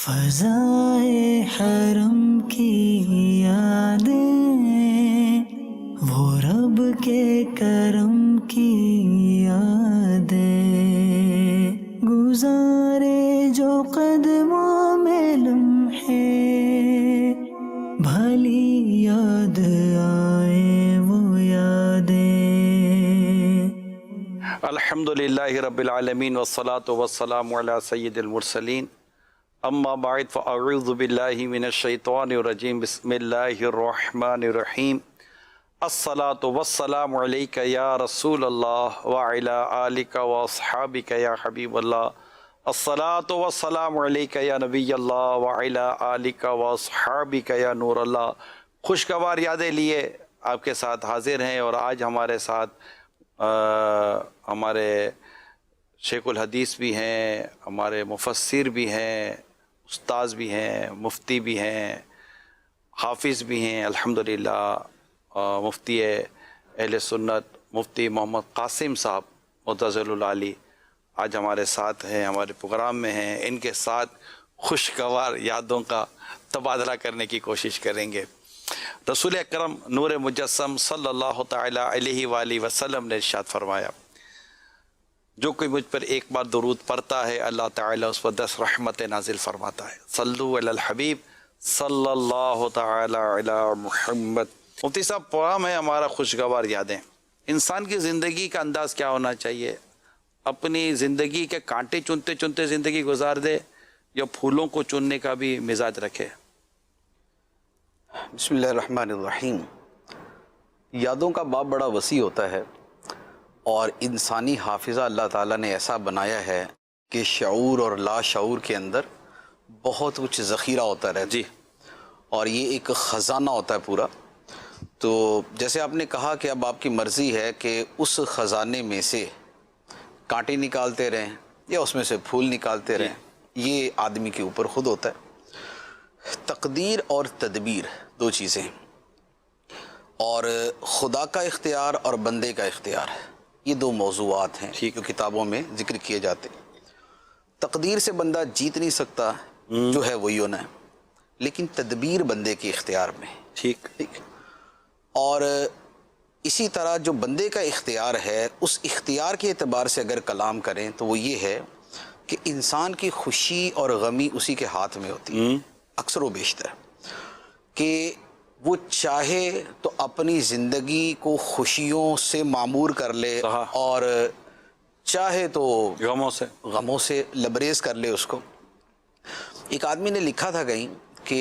فضائے حرم کی یادیں، وہ رب کے کرم کی یادیں، گزارے جو قدموں میں لمحے، بھلی یاد آئے وہ یادیں۔ الحمدللہ رب العالمین والصلاة والسلام علی سید المرسلین، اما بعد فاعوذ باللہ من الشیطان الرجیم، بسم اللہ الرحمن الرحیم۔ الصلاة والسلام علیک یا رسول اللہ وعلی آلک واصحابک یا حبیب اللہ، الصلاة والسلام علیک یا نبی اللہ وعلی آلک واصحابک یا نور اللہ۔ خوشگوار یادیں لیے آپ کے ساتھ حاضر ہیں، اور آج ہمارے ساتھ ہمارے شیخ الحدیث بھی ہیں، ہمارے مفسر بھی ہیں، استاذ بھی ہیں، مفتی بھی ہیں، حافظ بھی ہیں الحمدللہ، مفتی اہل سنت مفتی محمد قاسم صاحب معتزل العالی آج ہمارے ساتھ ہیں، ہمارے پروگرام میں ہیں۔ ان کے ساتھ خوشگوار یادوں کا تبادلہ کرنے کی کوشش کریں گے۔ رسول اکرم نور مجسم صلی اللہ تعالی علیہ وآلہ وسلم نے ارشاد فرمایا، جو کوئی مجھ پر ایک بار درود پڑھتا ہے اللہ تعالیٰ اس پر 10 رحمت نازل فرماتا ہے۔ صلو علی الحبیب صلی اللہ تعالی علی محمد۔ مفتی صاحب، پروگرام ہے ہمارا خوشگوار یادیں۔ انسان کی زندگی کا انداز کیا ہونا چاہیے؟ اپنی زندگی کے کانٹے چنتے چنتے زندگی گزار دے، یا پھولوں کو چننے کا بھی مزاج رکھے؟ بسم اللہ الرحمن الرحیم۔ یادوں کا باب بڑا وسیع ہوتا ہے، اور انسانی حافظہ اللہ تعالیٰ نے ایسا بنایا ہے کہ شعور اور لا شعور کے اندر بہت کچھ ذخیرہ ہوتا رہتا ہے جی، اور یہ ایک خزانہ ہوتا ہے پورا۔ تو جیسے آپ نے کہا کہ اب آپ کی مرضی ہے کہ اس خزانے میں سے کانٹے نکالتے رہیں یا اس میں سے پھول نکالتے رہیں، یہ آدمی کے اوپر خود ہوتا ہے۔ تقدیر اور تدبیر دو چیزیں، اور خدا کا اختیار اور بندے کا اختیار، یہ دو موضوعات ہیں جو کتابوں میں ذکر کیے جاتے ہیں۔ تقدیر سے بندہ جیت نہیں سکتا، جو ہے وہی ہونا ہے، لیکن تدبیر بندے کے اختیار میں ہے۔ ٹھیک، اور اسی طرح جو بندے کا اختیار ہے، اس اختیار کے اعتبار سے اگر کلام کریں تو وہ یہ ہے کہ انسان کی خوشی اور غمی اسی کے ہاتھ میں ہوتی ہے، اکثر و بیشتر، کہ وہ چاہے تو اپنی زندگی کو خوشیوں سے معمور کر لے، اور چاہے تو غموں سے لبریز کر لے اس کو۔ ایک آدمی نے لکھا تھا کہیں کہ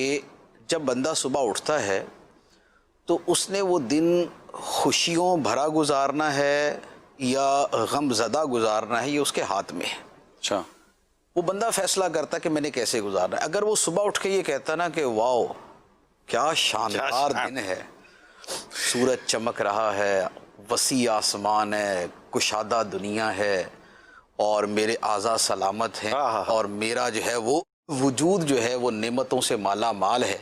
جب بندہ صبح اٹھتا ہے تو اس نے وہ دن خوشیوں بھرا گزارنا ہے یا غم زدہ گزارنا ہے، یہ اس کے ہاتھ میں ہے۔ اچھا، وہ بندہ فیصلہ کرتا کہ میں نے کیسے گزارنا ہے۔ اگر وہ صبح اٹھ کے یہ کہتا نا کہ واو کیا شاندار دن ہے، سورج چمک رہا ہے، وسیع آسمان ہے، کشادہ دنیا ہے، اور میرے اعضاء سلامت ہیں، اور میرا جو ہے وہ وجود جو ہے وہ نعمتوں سے مالا مال ہے،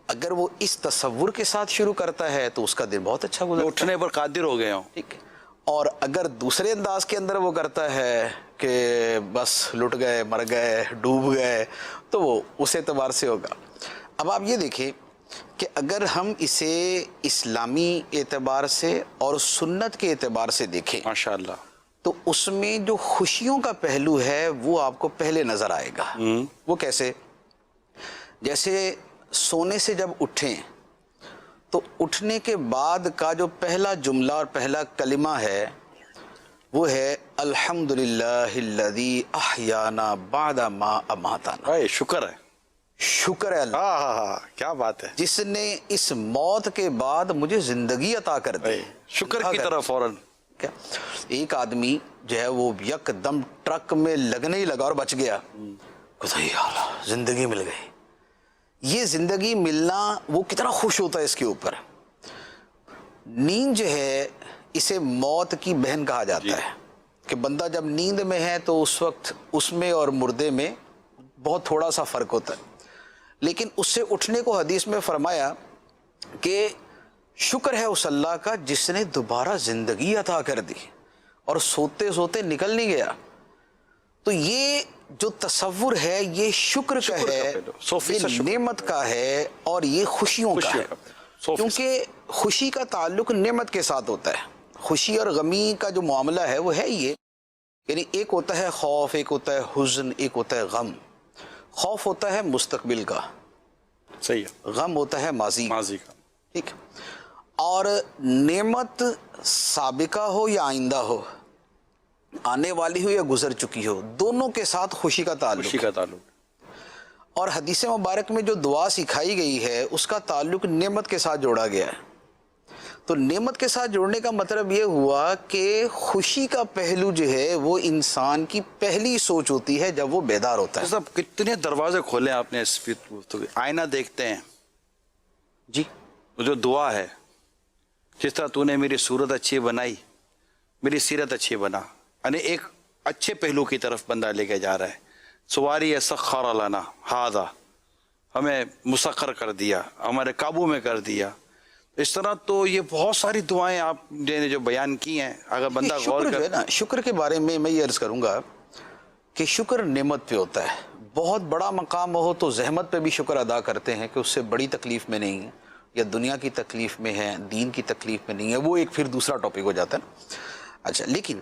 اگر وہ اس تصور کے ساتھ شروع کرتا ہے تو اس کا دن بہت اچھا گزرتا ہے، اٹھنے پر قادر ہو گیا ہوں۔ ٹھیک، اور اگر دوسرے انداز کے اندر وہ کرتا ہے کہ بس لٹ گئے، مر گئے، ڈوب گئے، تو وہ اس اعتبار سے ہوگا۔ اب آپ یہ دیکھیں کہ اگر ہم اسے اسلامی اعتبار سے اور سنت کے اعتبار سے دیکھیں ماشاءاللہ، تو اس میں جو خوشیوں کا پہلو ہے وہ آپ کو پہلے نظر آئے گا۔ وہ کیسے؟ جیسے سونے سے جب اٹھیں تو اٹھنے کے بعد کا جو پہلا جملہ اور پہلا کلمہ ہے وہ ہے الحمدللہ الذی احیانا بعد ما اماتنا۔ شکر ہے، شکر ہے اللہ، کیا بات ہے، جس نے اس موت کے بعد مجھے زندگی عطا کر دی۔ شکر کی طرف فوراً کیا ایک آدمی جو ہے وہ یک دم ٹرک میں لگنے ہی لگا اور بچ گیا، زندگی مل گئی۔ یہ زندگی ملنا وہ کتنا خوش ہوتا ہے اس کے اوپر۔ نیند جو ہے اسے موت کی بہن کہا جاتا ہے، کہ بندہ جب نیند میں ہے تو اس وقت اس میں اور مردے میں بہت تھوڑا سا فرق ہوتا ہے، لیکن اس سے اٹھنے کو حدیث میں فرمایا کہ شکر ہے اس اللہ کا جس نے دوبارہ زندگی عطا کر دی، اور سوتے سوتے نکل نہیں گیا۔ تو یہ جو تصور ہے یہ شکر کا ہے، یہ نعمت کا ہے، اور یہ خوشیوں کا ہے، کیونکہ خوشی کا تعلق نعمت کے ساتھ ہوتا ہے۔ خوشی اور غمی کا جو معاملہ ہے وہ ہے یہ، یعنی ایک ہوتا ہے خوف، ایک ہوتا ہے حزن، ایک ہوتا ہے غم۔ خوف ہوتا ہے مستقبل کا، صحیح ہے، غم ہوتا ہے ماضی کا، ٹھیک۔ اور نعمت سابقہ ہو یا آئندہ ہو، آنے والی ہو یا گزر چکی ہو، دونوں کے ساتھ خوشی کا تعلق۔ اور حدیث مبارک میں جو دعا سکھائی گئی ہے اس کا تعلق نعمت کے ساتھ جوڑا گیا ہے۔ تو نعمت کے ساتھ جوڑنے کا مطلب یہ ہوا کہ خوشی کا پہلو جو ہے وہ انسان کی پہلی سوچ ہوتی ہے جب وہ بیدار ہوتا ہے۔ صاحب کتنے دروازے کھولے آپ نے اس آئینہ دیکھتے ہیں جی، وہ جو دعا ہے، جس طرح تو نے میری صورت اچھی بنائی، میری سیرت اچھی بنا، یعنی ایک اچھے پہلو کی طرف بندہ لے کے جا رہا ہے۔ سواری سخر لنا ہذا، ہمیں مسخر کر دیا، ہمارے قابو میں کر دیا۔ اس طرح تو یہ بہت ساری دعائیں آپ نے جو بیان کی ہیں، اگر بندہ غور جو ہے نا، شکر کے بارے میں یہ عرض کروں گا کہ شکر نعمت پہ ہوتا ہے۔ بہت بڑا مقام ہو تو زحمت پہ بھی شکر ادا کرتے ہیں کہ اس سے بڑی تکلیف میں نہیں ہے، یا دنیا کی تکلیف میں ہے، دین کی تکلیف میں نہیں ہے، وہ ایک پھر دوسرا ٹاپک ہو جاتا ہے نا۔ اچھا، لیکن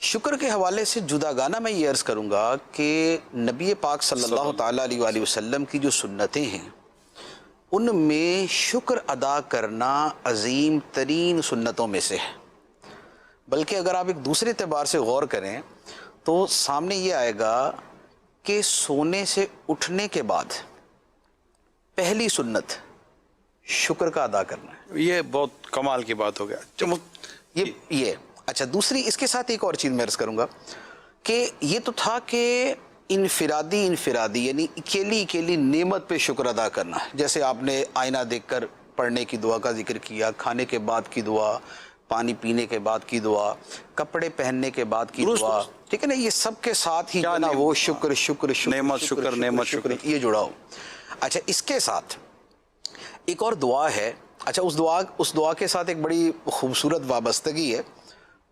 شکر کے حوالے سے جداگانہ میں یہ عرض کروں گا کہ نبی پاک صلی اللہ تعالیٰ علیہ وآلہ وسلم کی جو سنتیں ہیں ان میں شکر ادا کرنا عظیم ترین سنتوں میں سے ہے۔ بلکہ اگر آپ ایک دوسرے اعتبار سے غور کریں تو سامنے یہ آئے گا کہ سونے سے اٹھنے کے بعد پہلی سنت شکر کا ادا کرنا ہے۔ یہ بہت کمال کی بات ہو گیا یہ اچھا، دوسری اس کے ساتھ ایک اور چیز میں عرض کروں گا کہ یہ تو تھا کہ انفرادی یعنی اکیلی نعمت پہ شکر ادا کرنا ہے، جیسے آپ نے آئینہ دیکھ کر پڑھنے کی دعا کا ذکر کیا، کھانے کے بعد کی دعا، پانی پینے کے بعد کی دعا، کپڑے پہننے کے بعد کی دعا، ٹھیک ہے نا، یہ سب کے ساتھ ہی جو نا وہ شکر نعمت یہ جڑا ہو۔ اچھا، اس کے ساتھ ایک اور دعا ہے۔ اچھا، اس دعا کے ساتھ ایک بڑی خوبصورت وابستگی ہے۔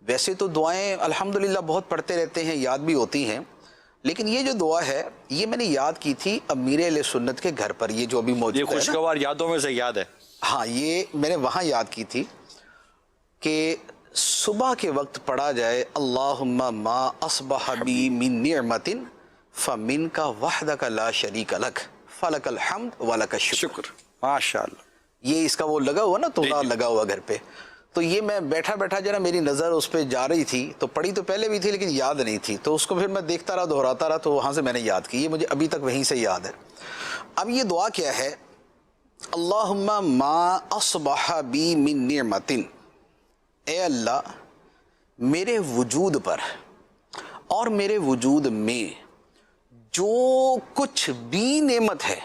ویسے تو دعائیں الحمدللہ بہت پڑھتے رہتے ہیں، یاد بھی ہوتی ہیں، لیکن یہ جو دعا ہے یہ میں نے یاد کی تھی امیر اہل سنت کے گھر پر، یہ جو ابھی موجود ہے، یہ خوشگوار یادوں میں سے یاد ہے۔ ہاں، یہ میں نے وہاں یاد کی تھی کہ صبح کے وقت پڑھا جائے اللہم ما اصبح بی من نعمت فمنک وحدک لا شریک لک فلک الحمد ولک الشکر۔ ماشاءاللہ، یہ اس کا وہ لگا ہوا نا، تولا لگا ہوا گھر پہ، تو یہ میں بیٹھا جو نا میری نظر اس پہ جا رہی تھی، تو پڑھی تو پہلے بھی تھی لیکن یاد نہیں تھی، تو اس کو پھر میں دیکھتا رہا، دہراتا رہا، تو وہاں سے میں نے یاد کی، یہ مجھے ابھی تک وہیں سے یاد ہے۔ اب یہ دعا کیا ہے؟ اللہم ما اصبح بی من نعمت، اے اللہ میرے وجود پر اور میرے وجود میں جو کچھ بھی نعمت ہے،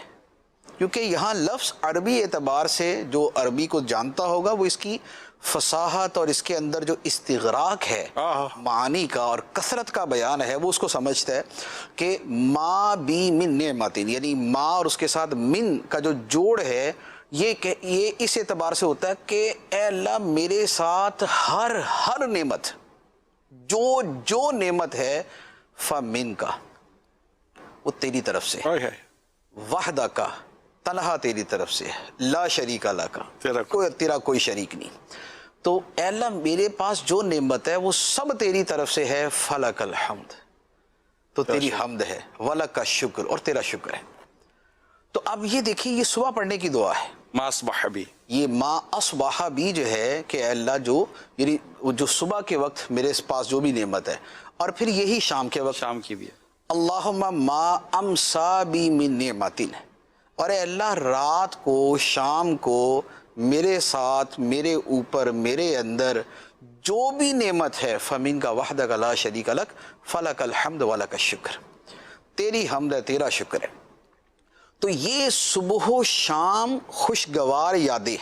کیونکہ یہاں لفظ عربی اعتبار سے جو عربی کو جانتا ہوگا وہ اس کی فصاحت اور اس کے اندر جو استغراق ہے معانی کا اور کثرت کا بیان ہے وہ اس کو سمجھتا ہے کہ ما بی من نعمت، یعنی ما اور اس کے ساتھ من کا جو جوڑ ہے یہ اس اعتبار سے ہوتا ہے کہ اے اللہ میرے ساتھ ہر نعمت، جو نعمت ہے فمن کا، وہ تیری طرف سے، وحدہ کا، تنہا تیری طرف سے، لا شریک اللہ کا، تیرا کوئی شریک نہیں۔ تو اے اللہ میرے پاس جو نعمت ہے وہ سب تیری طرف سے ہے، فلک الحمد، تو تیری حمد ہے، ولک الشکر، اور تیرا شکر ہے۔ تو اب یہ دیکھیں، یہ صبح پڑھنے کی دعا ہے، ما اصبح بی، یہ ما اصبح بی جو ہے کہ اے اللہ یعنی جو صبح کے وقت میرے پاس جو بھی نعمت ہے، اور پھر یہی شام کے وقت، شام کی بھی ہے، اللہم ما امسا بی من نعمت، اور اے اللہ رات کو، شام کو میرے ساتھ، میرے اوپر، میرے اندر جو بھی نعمت ہے، فمن کا وحدک لا شریک لک فلک الحمد ولک الشکر، تیری حمد ہے، تیرا شکر ہے۔ تو یہ صبح و شام خوشگوار یادیں،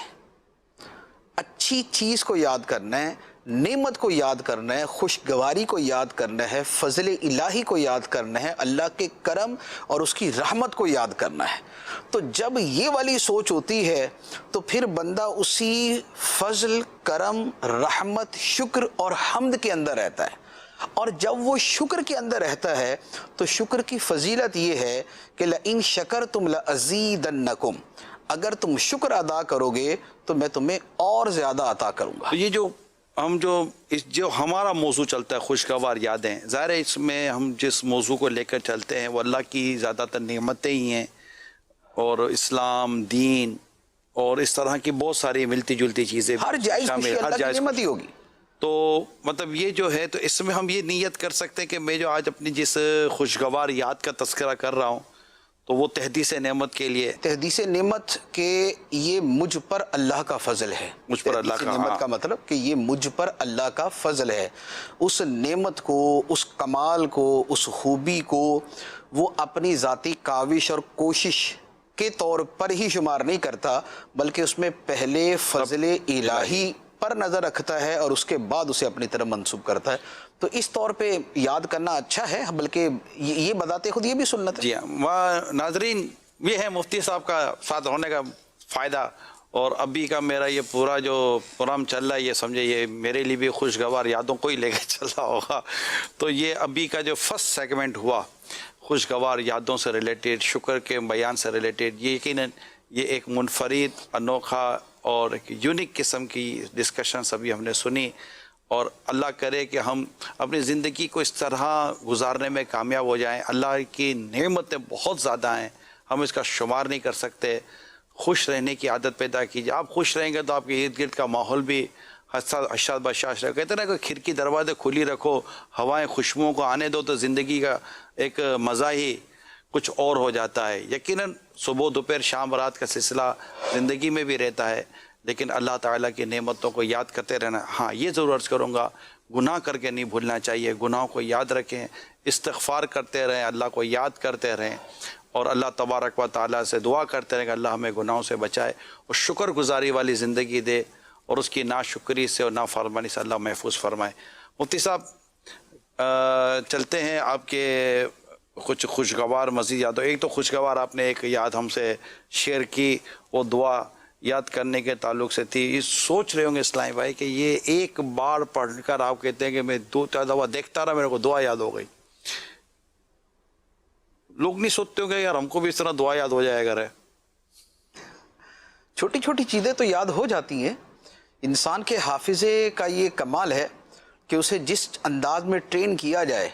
اچھی چیز کو یاد کرنا ہے، نعمت کو یاد کرنا ہے، خوشگواری کو یاد کرنا ہے، فضل الہی کو یاد کرنا ہے، اللہ کے کرم اور اس کی رحمت کو یاد کرنا ہے۔ تو جب یہ والی سوچ ہوتی ہے تو پھر بندہ اسی فضل، کرم، رحمت، شکر اور حمد کے اندر رہتا ہے۔ اور جب وہ شکر کے اندر رہتا ہے تو شکر کی فضیلت یہ ہے کہ لئن شکرتم لازیدنکم، اگر تم شکر ادا کرو گے تو میں تمہیں اور زیادہ عطا کروں گا۔ تو یہ جو ہمارا موضوع چلتا ہے خوشگوار یادیں، ظاہر ہے اس میں ہم جس موضوع کو لے کر چلتے ہیں وہ اللہ کی زیادہ تر نعمتیں ہی ہیں، اور اسلام، دین اور اس طرح کی بہت ساری ملتی جلتی چیزیں ہر جائز خوشی اللہ کی نعمت ہی ہوگی۔ تو مطلب یہ جو ہے، تو اس میں ہم یہ نیت کر سکتے ہیں کہ میں جو آج اپنی جس خوشگوار یاد کا تذکرہ کر رہا ہوں تو وہ تحدیث نعمت کے لیے، تحدیث نعمت کہ یہ مجھ پر اللہ کا فضل ہے، مجھ پر اللہ کا، نعمت کا مطلب کہ یہ مجھ پر اللہ کا فضل ہے۔ اس نعمت کو، اس کمال کو، اس خوبی کو وہ اپنی ذاتی کاوش اور کوشش کے طور پر ہی شمار نہیں کرتا، بلکہ اس میں پہلے فضل الہی پر نظر رکھتا ہے اور اس کے بعد اسے اپنی طرف منسوب کرتا ہے۔ تو اس طور پہ یاد کرنا اچھا ہے، بلکہ یہ بتاتے خود یہ بھی سنت ہے۔ جی ہاں ناظرین، یہ ہے مفتی صاحب کا ساتھ ہونے کا فائدہ، اور ابھی کا میرا یہ پورا جو پروگرام چل رہا ہے، یہ سمجھے یہ میرے لیے بھی خوشگوار یادوں کو ہی لے کے چل رہا ہوگا۔ تو یہ ابھی کا جو فرسٹ سیگمنٹ ہوا خوشگوار یادوں سے ریلیٹڈ، شکر کے بیان سے ریلیٹڈ، یہ یقیناً یہ ایک منفرد، انوکھا اور ایک یونیک قسم کی ڈسکشنز ابھی ہم نے سنی، اور اللہ کرے کہ ہم اپنی زندگی کو اس طرح گزارنے میں کامیاب ہو جائیں۔ اللہ کی نعمتیں بہت زیادہ ہیں، ہم اس کا شمار نہیں کر سکتے۔ خوش رہنے کی عادت پیدا کیجیے، آپ خوش رہیں گے تو آپ کے ارد گرد کا ماحول بھی حساد بشاش رہے۔ کہتے ہیں نا کہ کھڑکی دروازے کھلی رکھو، ہوائیں خوشبوؤں کو آنے دو، تو زندگی کا ایک مزہ ہی کچھ اور ہو جاتا ہے۔ یقیناً صبح دوپہر شام رات کا سلسلہ زندگی میں بھی رہتا ہے، لیکن اللہ تعالیٰ کی نعمتوں کو یاد کرتے رہنا۔ ہاں یہ ضرور عرض کروں گا، گناہ کر کے نہیں بھولنا چاہیے، گناہوں کو یاد رکھیں، استغفار کرتے رہیں، اللہ کو یاد کرتے رہیں، اور اللہ تبارک و تعالیٰ سے دعا کرتے رہیں کہ اللہ ہمیں گناہوں سے بچائے اور شکر گزاری والی زندگی دے، اور اس کی ناشکری سے اور نافرمانی سے اللہ محفوظ فرمائے۔ مفتی صاحب چلتے ہیں آپ کے کچھ خوشگوار مزید یاد ہو۔ ایک تو خوشگوار آپ نے ایک یاد ہم سے شیئر کی، وہ دعا یاد کرنے کے تعلق سے تھی۔ یہ سوچ رہے ہوں گے اسلامی بھائی کہ یہ ایک بار پڑھ کر آپ کہتے ہیں کہ میں دو چار دفعہ دیکھتا رہا، میرے کو دعا یاد ہو گئی۔ لوگ نہیں سوچتے ہوں گے یار ہم کو بھی اس طرح دعا یاد ہو جائے گا۔ چھوٹی چھوٹی چیزیں تو یاد ہو جاتی ہیں۔ انسان کے حافظے کا یہ کمال ہے کہ اسے جس انداز میں ٹرین کیا جائے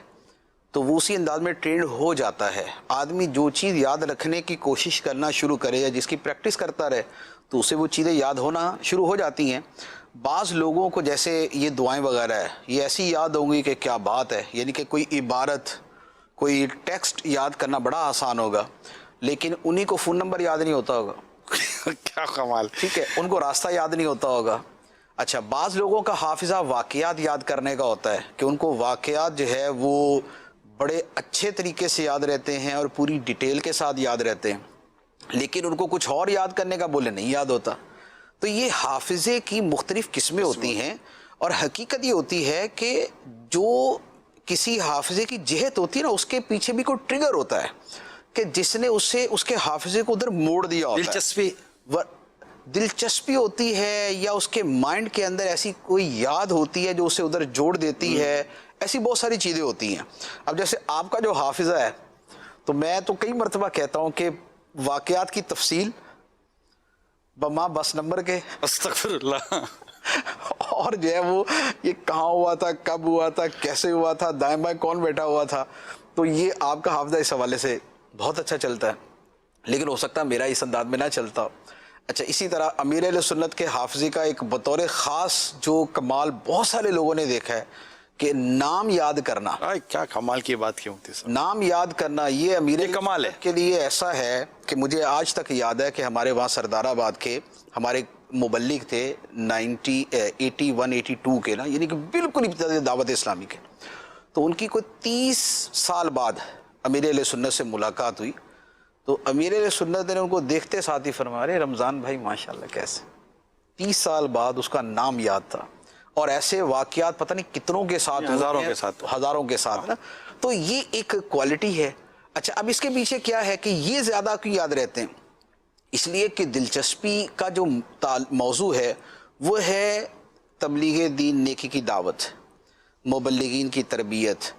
تو وہ اسی انداز میں ٹرینڈ ہو جاتا ہے۔ آدمی جو چیز یاد رکھنے کی کوشش کرنا شروع کرے یا جس کی پریکٹس کرتا رہے تو اسے وہ چیزیں یاد ہونا شروع ہو جاتی ہیں۔ بعض لوگوں کو جیسے یہ دعائیں وغیرہ ہے یہ ایسی یاد ہوں گی کہ کیا بات ہے، یعنی کہ کوئی عبارت، کوئی ٹیکسٹ یاد کرنا بڑا آسان ہوگا، لیکن انہی کو فون نمبر یاد نہیں ہوتا ہوگا۔ کیا کمال، ٹھیک ہے، ان کو راستہ یاد نہیں ہوتا ہوگا۔ اچھا، بعض لوگوں کا حافظہ واقعات یاد کرنے کا ہوتا ہے کہ ان کو واقعات جو ہے وہ بڑے اچھے طریقے سے یاد رہتے ہیں اور پوری ڈیٹیل کے ساتھ یاد رہتے ہیں، لیکن ان کو کچھ اور یاد کرنے کا بولے نہیں یاد ہوتا۔ تو یہ حافظے کی مختلف قسمیں ہوتی ہیں، اور حقیقت یہ ہوتی ہے کہ جو کسی حافظے کی جہت ہوتی ہے نا، اس کے پیچھے بھی کوئی ٹریگر ہوتا ہے کہ جس نے اسے اس کے حافظے کو ادھر موڑ دیا ہوتا ہے۔ دلچسپی ہوتی ہے یا اس کے مائنڈ کے اندر ایسی کوئی یاد ہوتی ہے جو اسے ادھر جوڑ دیتی ہے، ایسی بہت ساری چیزیں ہوتی ہیں۔ اب جیسے آپ کا جو حافظہ ہے، تو میں تو کئی مرتبہ کہتا ہوں کہ واقعات کی تفصیل بما بس نمبر کے، استغفر اللہ، اور جو ہے وہ یہ کہاں ہوا تھا، کب ہوا تھا، کیسے ہوا تھا، دائیں بائیں کون بیٹھا ہوا تھا، تو یہ آپ کا حافظہ اس حوالے سے بہت اچھا چلتا ہے، لیکن ہو سکتا ہے میرا اس انداز میں نہ چلتا ہو۔ اچھا، اسی طرح امیر اہل سنت کے حافظے کا ایک بطور خاص جو کمال بہت سارے لوگوں نے دیکھا ہے کہ نام یاد کرنا۔ کیا کمال کی بات کی ہوتی ہے، نام یاد کرنا یہ امیر کمال ہے کے لیے ایسا ہے کہ مجھے آج تک یاد ہے کہ ہمارے وہاں سردار آباد کے ہمارے مبلغ تھے 81-82 کے نا، یعنی کہ بالکل ابتدائی دعوت اسلامی کے، تو ان کی کوئی 30 سال بعد امیر اہل سنت سے ملاقات ہوئی، تو امیر اہل سنت نے ان کو دیکھتے ساتھ ہی فرمایا، رے رمضان بھائی ماشاءاللہ کیسے، 30 سال بعد اس کا نام یاد تھا، اور ایسے واقعات پتہ نہیں کتنوں کے ساتھ، ہزاروں کے ساتھ نا، تو یہ ایک کوالٹی ہے۔ اچھا، اب اس کے پیچھے کیا ہے کہ یہ زیادہ کیوں یاد رہتے ہیں؟ اس لیے کہ دلچسپی کا جو موضوع ہے وہ ہے تبلیغ دین، نیکی کی دعوت۔ مبلغین کی تربیت،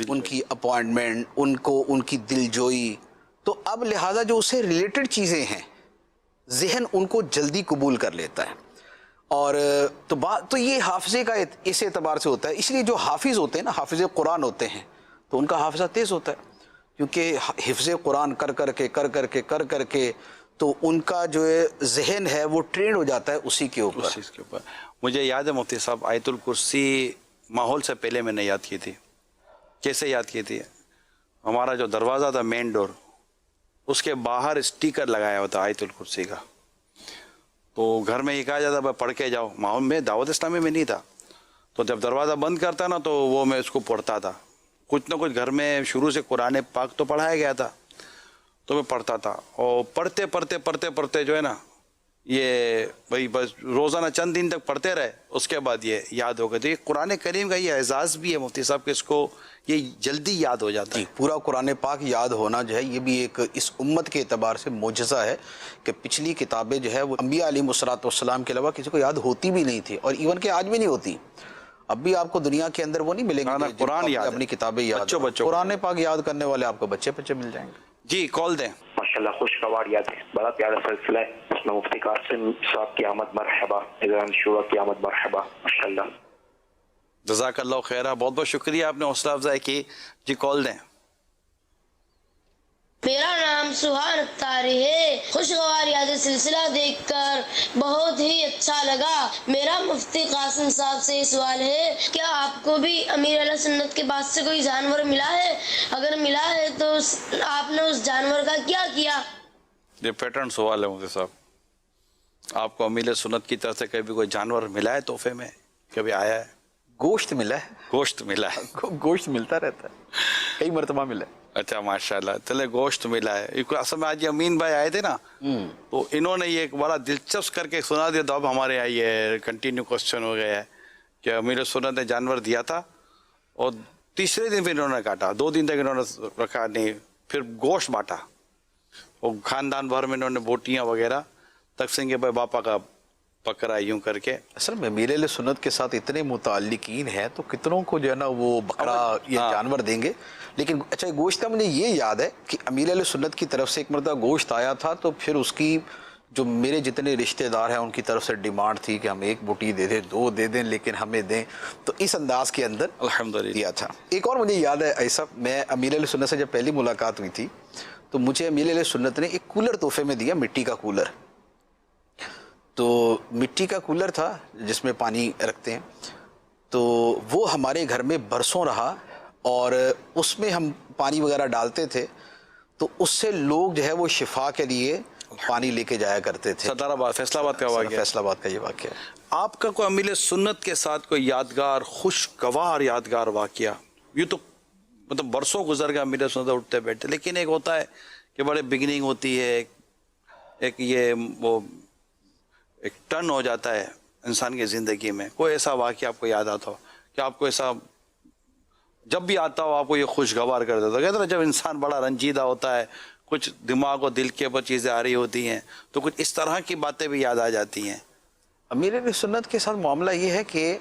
ان کی اپوائنٹمنٹ، ان کی دل جوئی، تو اب لہٰذا جو اس سے ریلیٹڈ چیزیں ہیں ذہن ان کو جلدی قبول کر لیتا ہے. اور تو یہ حافظے کا اس اعتبار سے ہوتا ہے. اس لیے جو حافظ ہوتے ہیں نا، حافظ قرآن ہوتے ہیں، تو ان کا حافظہ تیز ہوتا ہے، کیونکہ حفظ قرآن کر کر کے تو ان کا جو ذہن ہے وہ ٹرینڈ ہو جاتا ہے اسی کے اوپر. مجھے یاد ہے مفتی صاحب، آیت الکرسی ماحول سے پہلے میں نے یاد کی تھی. کیسے یاد کی تھی؟ ہمارا جو دروازہ تھا مین ڈور، اس کے باہر اسٹیکر لگایا ہوتا آیت الکرسی کا. تو گھر میں یہ کہا جاتا بھائی پڑھ کے جاؤ. ماحول میں دعوت اسلامی میں نہیں تھا، تو جب دروازہ بند کرتا نا تو وہ میں اس کو پڑھتا تھا. کچھ نہ کچھ گھر میں شروع سے قرآن پاک تو پڑھایا گیا تھا، تو میں پڑھتا تھا. اور پڑھتے جو ہے نا، یہ بھائی بس روزانہ چند دن تک پڑھتے رہے، اس کے بعد یہ یاد ہو گئے. تو یہ قرآن کریم کا یہ اعزاز بھی ہے مفتی صاحب کہ اس کو یہ جلدی یاد ہو جاتا ہے. پورا قرآن پاک یاد ہونا جو ہے یہ بھی ایک اس امت کے اعتبار سے معجزہ ہے کہ پچھلی کتابیں جو ہے وہ انبیاء علیہ الصلوۃ والسلام کے علاوہ کسی کو یاد ہوتی بھی نہیں تھی، اور ایون کہ آج بھی نہیں ہوتی. اب بھی آپ کو دنیا کے اندر وہ نہیں ملے گا قرآن یاد، اپنی کتابیں یاد، بچوں قرآن پاک یاد کرنے والے آپ کو بچے مل جائیں گے. جی کال دیں. ماشاءاللہ خوشگوار یادیں، بڑا پیارا سلسلہ ہے. اس میں مفتی قاسم صاحب کی آمد مرحبا، نگران شورا کی آمد مرحبا. ماشاءاللہ جزاک اللہ خیرہ، بہت بہت شکریہ، آپ نے حوصلہ افزائی کی. جی کال دیں. میرا نام سبحان اختاری ہے. خوشگوار یاد سلسلہ دیکھ کر بہت ہی اچھا لگا. میرا مفتی قاسم صاحب سے سوال ہے، کیا آپ کو بھی امیر علیہ سنت کے بعد سے کوئی جانور ملا ہے؟ اگر ملا ہے تو آپ نے اس جانور کا کیا کیا؟ یہ پیٹرن سوال ہے مفتی صاحب. آپ کو امیر سنت کی طرف سے کبھی کوئی جانور ملا ہے تحفے میں؟ کبھی آیا ہے؟ گوشت ملا ہے. گوشت ملا ہے. گوشت ملتا رہتا ہے، کئی مرتبہ ملا ہے. اچھا ماشاءاللہ، چلے گوشت ملا ہے. اصل میں آج امین بھائی آئے تھے نا، تو انہوں نے یہ ایک بڑا دلچسپ کر کے سنا دیا. تو اب ہمارے یہاں یہ کنٹینیو کوشچن ہو گیا ہے کہ امیر سنت نے جانور دیا تھا اور تیسرے دن پھر انہوں نے کاٹا. 2 دن تک انہوں نے رکھا نہیں، پھر گوشت بانٹا اور خاندان بھر میں انہوں نے بوٹیاں وغیرہ تقسیم کے بھائی باپا کا بکرا یوں کر کے. اصل میں امیر علیہ سنت کے ساتھ اتنے متعلقین ہیں تو کتنوں کو جو ہے نا وہ بکرا یہ جانور دیں گے. لیکن اچھا گوشت کا مجھے یہ یاد ہے کہ امیر علیہ سنت کی طرف سے ایک مرتبہ گوشت آیا تھا، تو پھر اس کی جو میرے جتنے رشتہ دار ہیں ان کی طرف سے ڈیمانڈ تھی کہ ہم 1 بوٹی دے دیں، 2 دے دیں، لیکن ہمیں دیں. تو اس انداز کے اندر الحمدللہ دیا تھا. ایک اور مجھے یاد ہے ایسا، میں امیر علیہ سنت سے جب پہلی ملاقات ہوئی تھی تو مجھے امیر علیہ سنت نے ایک کولر تحفے میں دیا، مٹی کا کولر. تو مٹی کا کولر تھا جس میں پانی رکھتے ہیں، تو وہ ہمارے گھر میں برسوں رہا اور اس میں ہم پانی وغیرہ ڈالتے تھے، تو اس سے لوگ جو ہے وہ شفا کے لیے پانی لے کے جایا کرتے تھے. ستارہ آباد فیصل آباد کا واقعہ. فیصل آباد کا یہ واقعہ. آپ کا کوئی امیر سنت کے ساتھ کوئی یادگار خوشگوار یادگار واقعہ؟ یہ تو مطلب برسوں گزر گیا امیر سنت اٹھتے بیٹھتے، لیکن ایک ہوتا ہے کہ بڑے بگننگ ہوتی ہے، ایک یہ وہ ایک ٹرن ہو جاتا ہے انسان کی زندگی میں. کوئی ایسا واقعہ آپ کو یاد آتا ہو کہ آپ کو ایسا جب بھی آتا ہو آپ کو یہ خوشگوار کر دیتا ہو؟ کہتے ہیں جب انسان بڑا رنجیدہ ہوتا ہے، کچھ دماغ و دل کے اوپر چیزیں آ رہی ہوتی ہیں تو کچھ اس طرح کی باتیں بھی یاد آ جاتی ہیں. امیر علیہ سنت کے ساتھ معاملہ یہ ہے کہ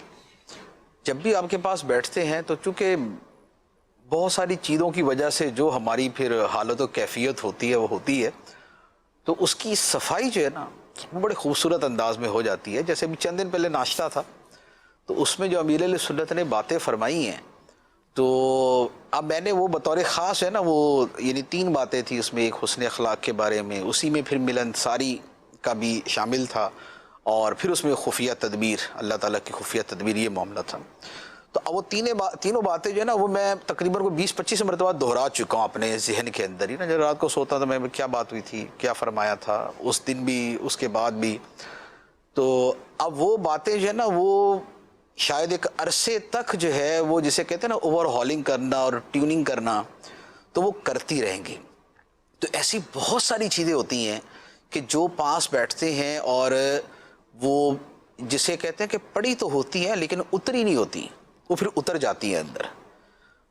جب بھی آپ کے پاس بیٹھتے ہیں تو چونکہ بہت ساری چیزوں کی وجہ سے جو ہماری پھر حالت و کیفیت ہوتی ہے وہ ہوتی ہے، تو اس کی صفائی جو ہے نا وہ بڑے خوبصورت انداز میں ہو جاتی ہے. جیسے چند دن پہلے ناشتہ تھا تو اس میں جو امیر علیہ سنت نے باتیں فرمائی ہیں، تو اب میں نے وہ بطور خاص ہے نا وہ یعنی 3 باتیں تھیں اس میں. ایک حسن اخلاق کے بارے میں، اسی میں پھر ملنساری کا بھی شامل تھا، اور پھر اس میں خفیہ تدبیر، اللہ تعالیٰ کی خفیہ تدبیر، یہ معاملہ تھا. تو اب وہ تینوں باتیں جو ہے نا وہ میں تقریباً 20-25 مرتبہ دہرا چکا ہوں اپنے ذہن کے اندر ہی نا. جب رات کو سوتا تھا میں کیا بات ہوئی تھی، کیا فرمایا تھا اس دن بھی، اس کے بعد بھی. تو اب وہ باتیں جو ہے نا وہ شاید ایک عرصے تک جو ہے وہ جسے کہتے ہیں نا اوور ہالنگ کرنا اور ٹیوننگ کرنا، تو وہ کرتی رہیں گی. تو ایسی بہت ساری چیزیں ہوتی ہیں کہ جو پاس بیٹھتے ہیں اور وہ جسے کہتے ہیں کہ پڑھی تو ہوتی ہیں لیکن اتری نہیں ہوتی، وہ پھر اتر جاتی ہیں، اندر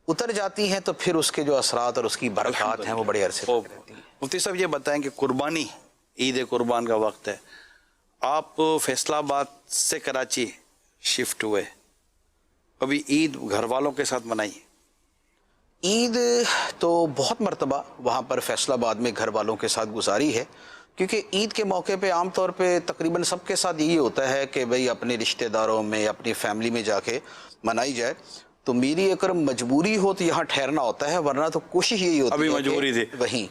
اتر جاتی ہیں، تو پھر اس کے جو اثرات اور اس کی برکات ہیں وہ بڑے عرصے تک رہتی ہیں. مفتی صاحب یہ بتائیں کہ قربانی، عید قربان کا وقت ہے، آپ فیصل آباد سے کراچی شفٹ ہوئے کبھی عید گھر والوں کے ساتھ منائی؟ عید تو بہت مرتبہ وہاں پر فیصل آباد میں گھر والوں کے ساتھ گزاری ہے، کیونکہ عید کے موقع پہ عام طور پہ تقریباً سب کے ساتھ یہی ہوتا ہے کہ بھئی اپنے رشتہ داروں میں اپنی فیملی میں جا کے منائی جائے. تو میری اگر مجبوری ہو تو یہاں ٹھہرنا ہوتا ہے، ورنہ تو کوشش یہی ہوتی ہے ابھی مجبوری تھی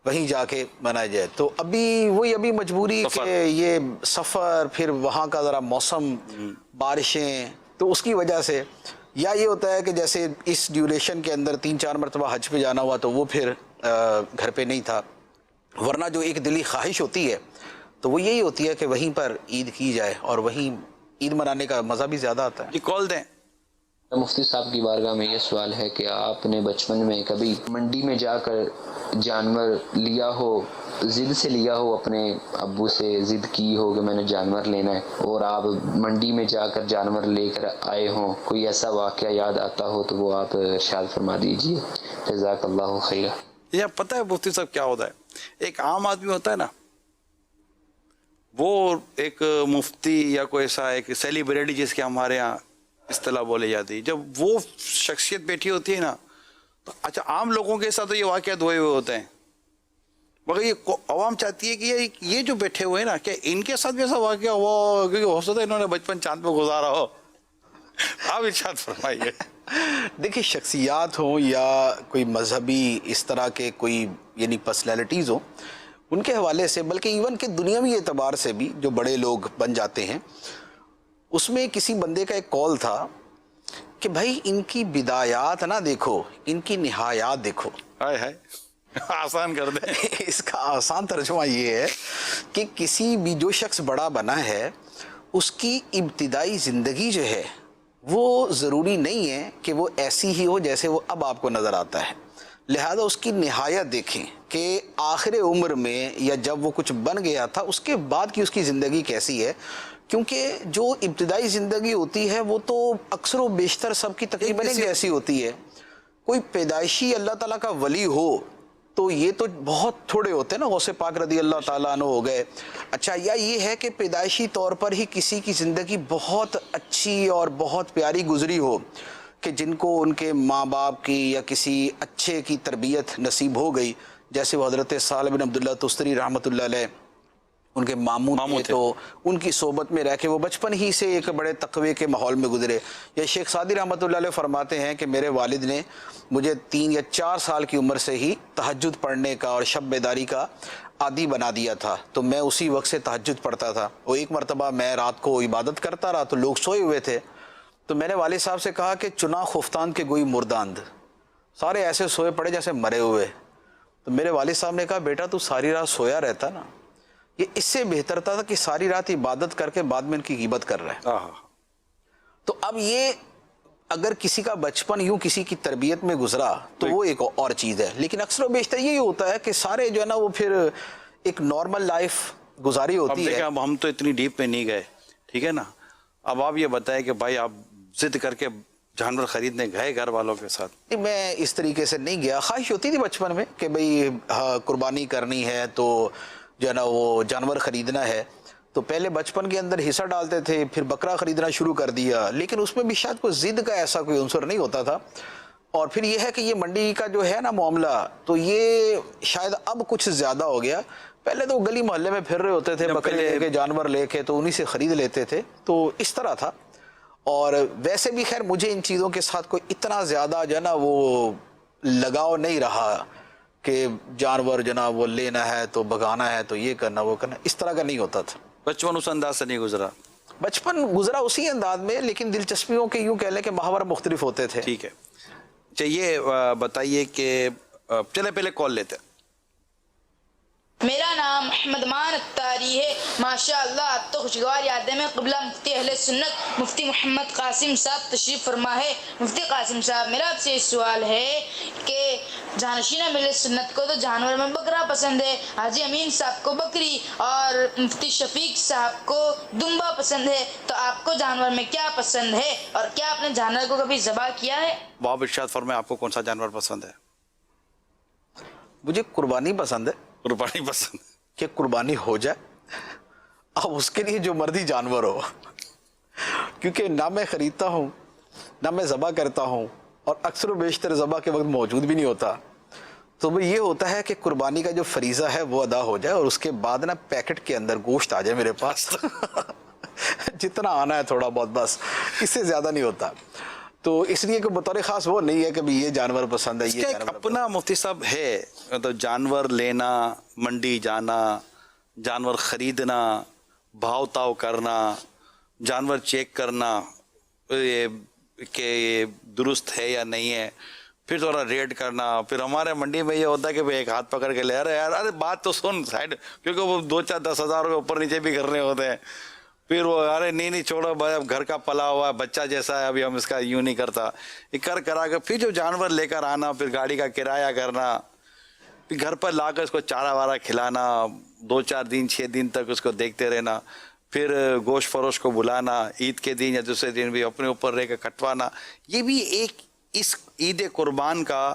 وہیں جا کے منایا جائے. تو ابھی مجبوری کہ یہ سفر، پھر وہاں کا ذرا موسم، بارشیں، تو اس کی وجہ سے، یا یہ ہوتا ہے کہ جیسے اس ڈیوریشن کے اندر 3-4 مرتبہ حج پہ جانا ہوا تو وہ پھر گھر پہ نہیں تھا. ورنہ جو ایک دلی خواہش ہوتی ہے تو وہ یہی ہوتی ہے کہ وہیں پر عید کی جائے، اور وہیں عید منانے کا مزہ بھی زیادہ آتا ہے. جی کال دیں. مفتی صاحب کی بارگاہ میں یہ سوال ہے کہ آپ نے بچپن میں کبھی منڈی میں جا کر جانور لیا ہو، ضد سے لیا ہو، اپنے ابو سے ضد کی ہو کہ میں نے جانور لینا ہے، اور آپ منڈی میں جا کر جانور لے کر آئے ہوں، کوئی ایسا واقعہ یاد آتا ہو تو وہ آپ ارشاد فرما دیجیے. جزاک اللہ خیر. یہ پتہ ہے مفتی صاحب کیا ہوتا ہے؟ ایک عام آدمی ہوتا ہے نا، وہ ایک مفتی یا کوئی ایسا ایک سیلیبریٹی جس کے ہمارے ہاں اصطلاح بولے جاتی ہے، جب وہ شخصیت بیٹھی ہوتی ہے نا تو اچھا عام لوگوں کے ساتھ تو یہ واقعات ہوئے ہوتے ہیں، مگر یہ عوام چاہتی ہے کہ یہ جو بیٹھے ہوئے ہیں نا، کہ ان کے ساتھ بھی ایسا واقعہ ہوا، کیونکہ ہو سکتا ہے انہوں نے بچپن چاند پہ گزارا ہو. آپ ارشاد فرمائیے. دیکھیں، شخصیات ہوں یا کوئی مذہبی اس طرح کے کوئی یعنی پرسنالٹیز ہوں، ان کے حوالے سے، بلکہ ایون کہ دنیاوی اعتبار سے بھی جو بڑے لوگ بن جاتے ہیں، اس میں کسی بندے کا ایک کال تھا کہ بھائی ان کی بدایات نہ دیکھو، ان کی نہایات دیکھو. ہائے ہائے، آسان کر دیں. اس کا آسان ترجمہ یہ ہے کہ کسی بھی جو شخص بڑا بنا ہے، اس کی ابتدائی زندگی جو ہے وہ ضروری نہیں ہے کہ وہ ایسی ہی ہو جیسے وہ اب آپ کو نظر آتا ہے. لہذا اس کی نہایت دیکھیں کہ آخر عمر میں یا جب وہ کچھ بن گیا تھا اس کے بعد کی اس کی زندگی کیسی ہے. کیونکہ جو ابتدائی زندگی ہوتی ہے وہ تو اکثر و بیشتر سب کی تقریباً ایسی ہوتی ہے. کوئی پیدائشی اللہ تعالیٰ کا ولی ہو تو یہ تو بہت تھوڑے ہوتے ہیں نا، غوث پاک رضی اللہ تعالیٰ عنہ ہو گئے. اچھا، یا یہ ہے کہ پیدائشی طور پر ہی کسی کی زندگی بہت اچھی اور بہت پیاری گزری ہو، کہ جن کو ان کے ماں باپ کی یا کسی اچھے کی تربیت نصیب ہو گئی، جیسے وہ حضرت سہل بن عبداللہ تستری رحمۃ اللہ علیہ، ان کے ماموں تھے، تو ان کی صحبت میں رہ کے وہ بچپن ہی سے ایک بڑے تقوی کے ماحول میں گزرے. یا شیخ سعدی رحمۃ اللہ علیہ فرماتے ہیں کہ میرے والد نے مجھے 3 یا 4 سال کی عمر سے ہی تہجد پڑھنے کا اور شب بیداری کا عادی بنا دیا تھا، تو میں اسی وقت سے تہجد پڑھتا تھا. وہ ایک مرتبہ میں رات کو عبادت کرتا رہا تو لوگ سوئے ہوئے تھے، تو میں نے والد صاحب سے کہا کہ چنا خفتان کے گوئی مرداند، سارے ایسے سوئے پڑے جیسے مرے ہوئے. تو میرے والد صاحب نے کہا بیٹا تو ساری رات سویا رہتا نا، یہ اس سے بہتر تھا کہ ساری رات عبادت کر کے بعد میں ان کی غیبت کر رہے ہیں. تو اب یہ اگر کسی کا بچپن یوں کسی کی تربیت میں گزرا تو وہ ایک اور چیز ہے، لیکن اکثر و بیشتر یہی ہوتا ہے کہ سارے جو ہے نا وہ پھر ایک نارمل لائف گزاری ہوتی ہے. اب ہم تو اتنی ڈیپ میں نہیں گئے، ٹھیک ہے نا. اب آپ یہ بتائیں کہ بھائی آپ ضد کر کے جانور خریدنے گئے گھر والوں کے ساتھ؟ میں اس طریقے سے نہیں گیا. خواہش ہوتی تھی بچپن میں کہ بھئی قربانی کرنی ہے تو جو ہے نا وہ جانور خریدنا ہے، تو پہلے بچپن کے اندر حصہ ڈالتے تھے، پھر بکرا خریدنا شروع کر دیا، لیکن اس میں بھی شاید کوئی ضد کا ایسا کوئی عنصر نہیں ہوتا تھا. اور پھر یہ ہے کہ یہ منڈی کا جو ہے نا معاملہ، تو یہ شاید اب کچھ زیادہ ہو گیا. پہلے تو گلی محلے میں پھر رہے ہوتے تھے بکرے لے کے، جانور لے کے، تو انہی سے خرید لیتے تھے، تو اس طرح تھا. اور ویسے بھی خیر مجھے ان چیزوں کے ساتھ کوئی اتنا زیادہ جو ہے نا وہ لگاؤ نہیں رہا کہ جانور جناب وہ لینا ہے تو بگانا ہے تو یہ کرنا وہ کرنا، اس طرح کا نہیں ہوتا تھا. بچپن اس انداز سے نہیں گزرا؟ بچپن گزرا اسی انداز میں، لیکن دلچسپیوں کے یوں کہہ لیں کہ محاور مختلف ہوتے تھے. ٹھیک ہے. چلیے بتائیے کہ چلے پہلے کال لیتے. میرا نام احمد مان اتاری ہے. ماشاءاللہ تو خوشگوار یادیں میں قبلہ مفتی اہل سنت مفتی محمد قاسم صاحب تشریف فرما ہے. مفتی قاسم صاحب، میرا آپ سے سوال ہے کہ جانشین اہل سنت کو تو جانور میں بکرا پسند ہے، حاجی امین صاحب کو بکری اور مفتی شفیق صاحب کو دمبا پسند ہے، تو آپ کو جانور میں کیا پسند ہے اور کیا آپ نے جانور کو کبھی ذبح کیا ہے؟ باب ارشاد فرمائیں آپ کو کون سا جانور پسند ہے؟ مجھے قربانی پسند ہے. قربانی پسند کہ قربانی ہو جائے، اب اس کے لیے جو مرضی جانور ہو، کیونکہ نہ میں خریدتا ہوں نہ میں ذبح کرتا ہوں اور اکثر و بیشتر ذبح کے وقت موجود بھی نہیں ہوتا. تو وہ یہ ہوتا ہے کہ قربانی کا جو فریضہ ہے وہ ادا ہو جائے اور اس کے بعد نا پیکٹ کے اندر گوشت آ جائے میرے پاس. جتنا آنا ہے تھوڑا بہت بس, اس سے زیادہ نہیں ہوتا. تو اس لیے کہ بطور خاص وہ نہیں ہے کہ یہ جانور پسند ہے. یہ جانور اپنا مفتی صاحب ہے, مطلب جانور لینا, منڈی جانا, جانور خریدنا, بھاؤ تاؤ کرنا, جانور چیک کرنا کہ یہ درست ہے یا نہیں ہے, پھر تھوڑا ریٹ کرنا. پھر ہمارے منڈی میں یہ ہوتا ہے کہ ایک ہاتھ پکڑ کے لے ارے یار, ارے بات تو سن سائڈ, کیونکہ وہ 2-4-10 ہزار روپے اوپر نیچے بھی کرنے ہوتے ہیں. پھر وہ ارے نہیں چھوڑو بھائی, اب گھر کا پلا ہوا ہے, بچہ جیسا ہے, ابھی ہم اس کا یوں نہیں کرتا. یہ کرا کے پھر جو جانور لے کر آنا, پھر گاڑی کا کرایہ کرنا, پھر گھر پر لا کر اس کو چارہ وارہ کھلانا, 2-4 دن 6 دن تک اس کو دیکھتے رہنا, پھر گوشت فروش کو بلانا, عید کے دن یا دوسرے دن بھی اپنے اوپر رہ کے کٹوانا. یہ بھی ایک اس عید قربان کا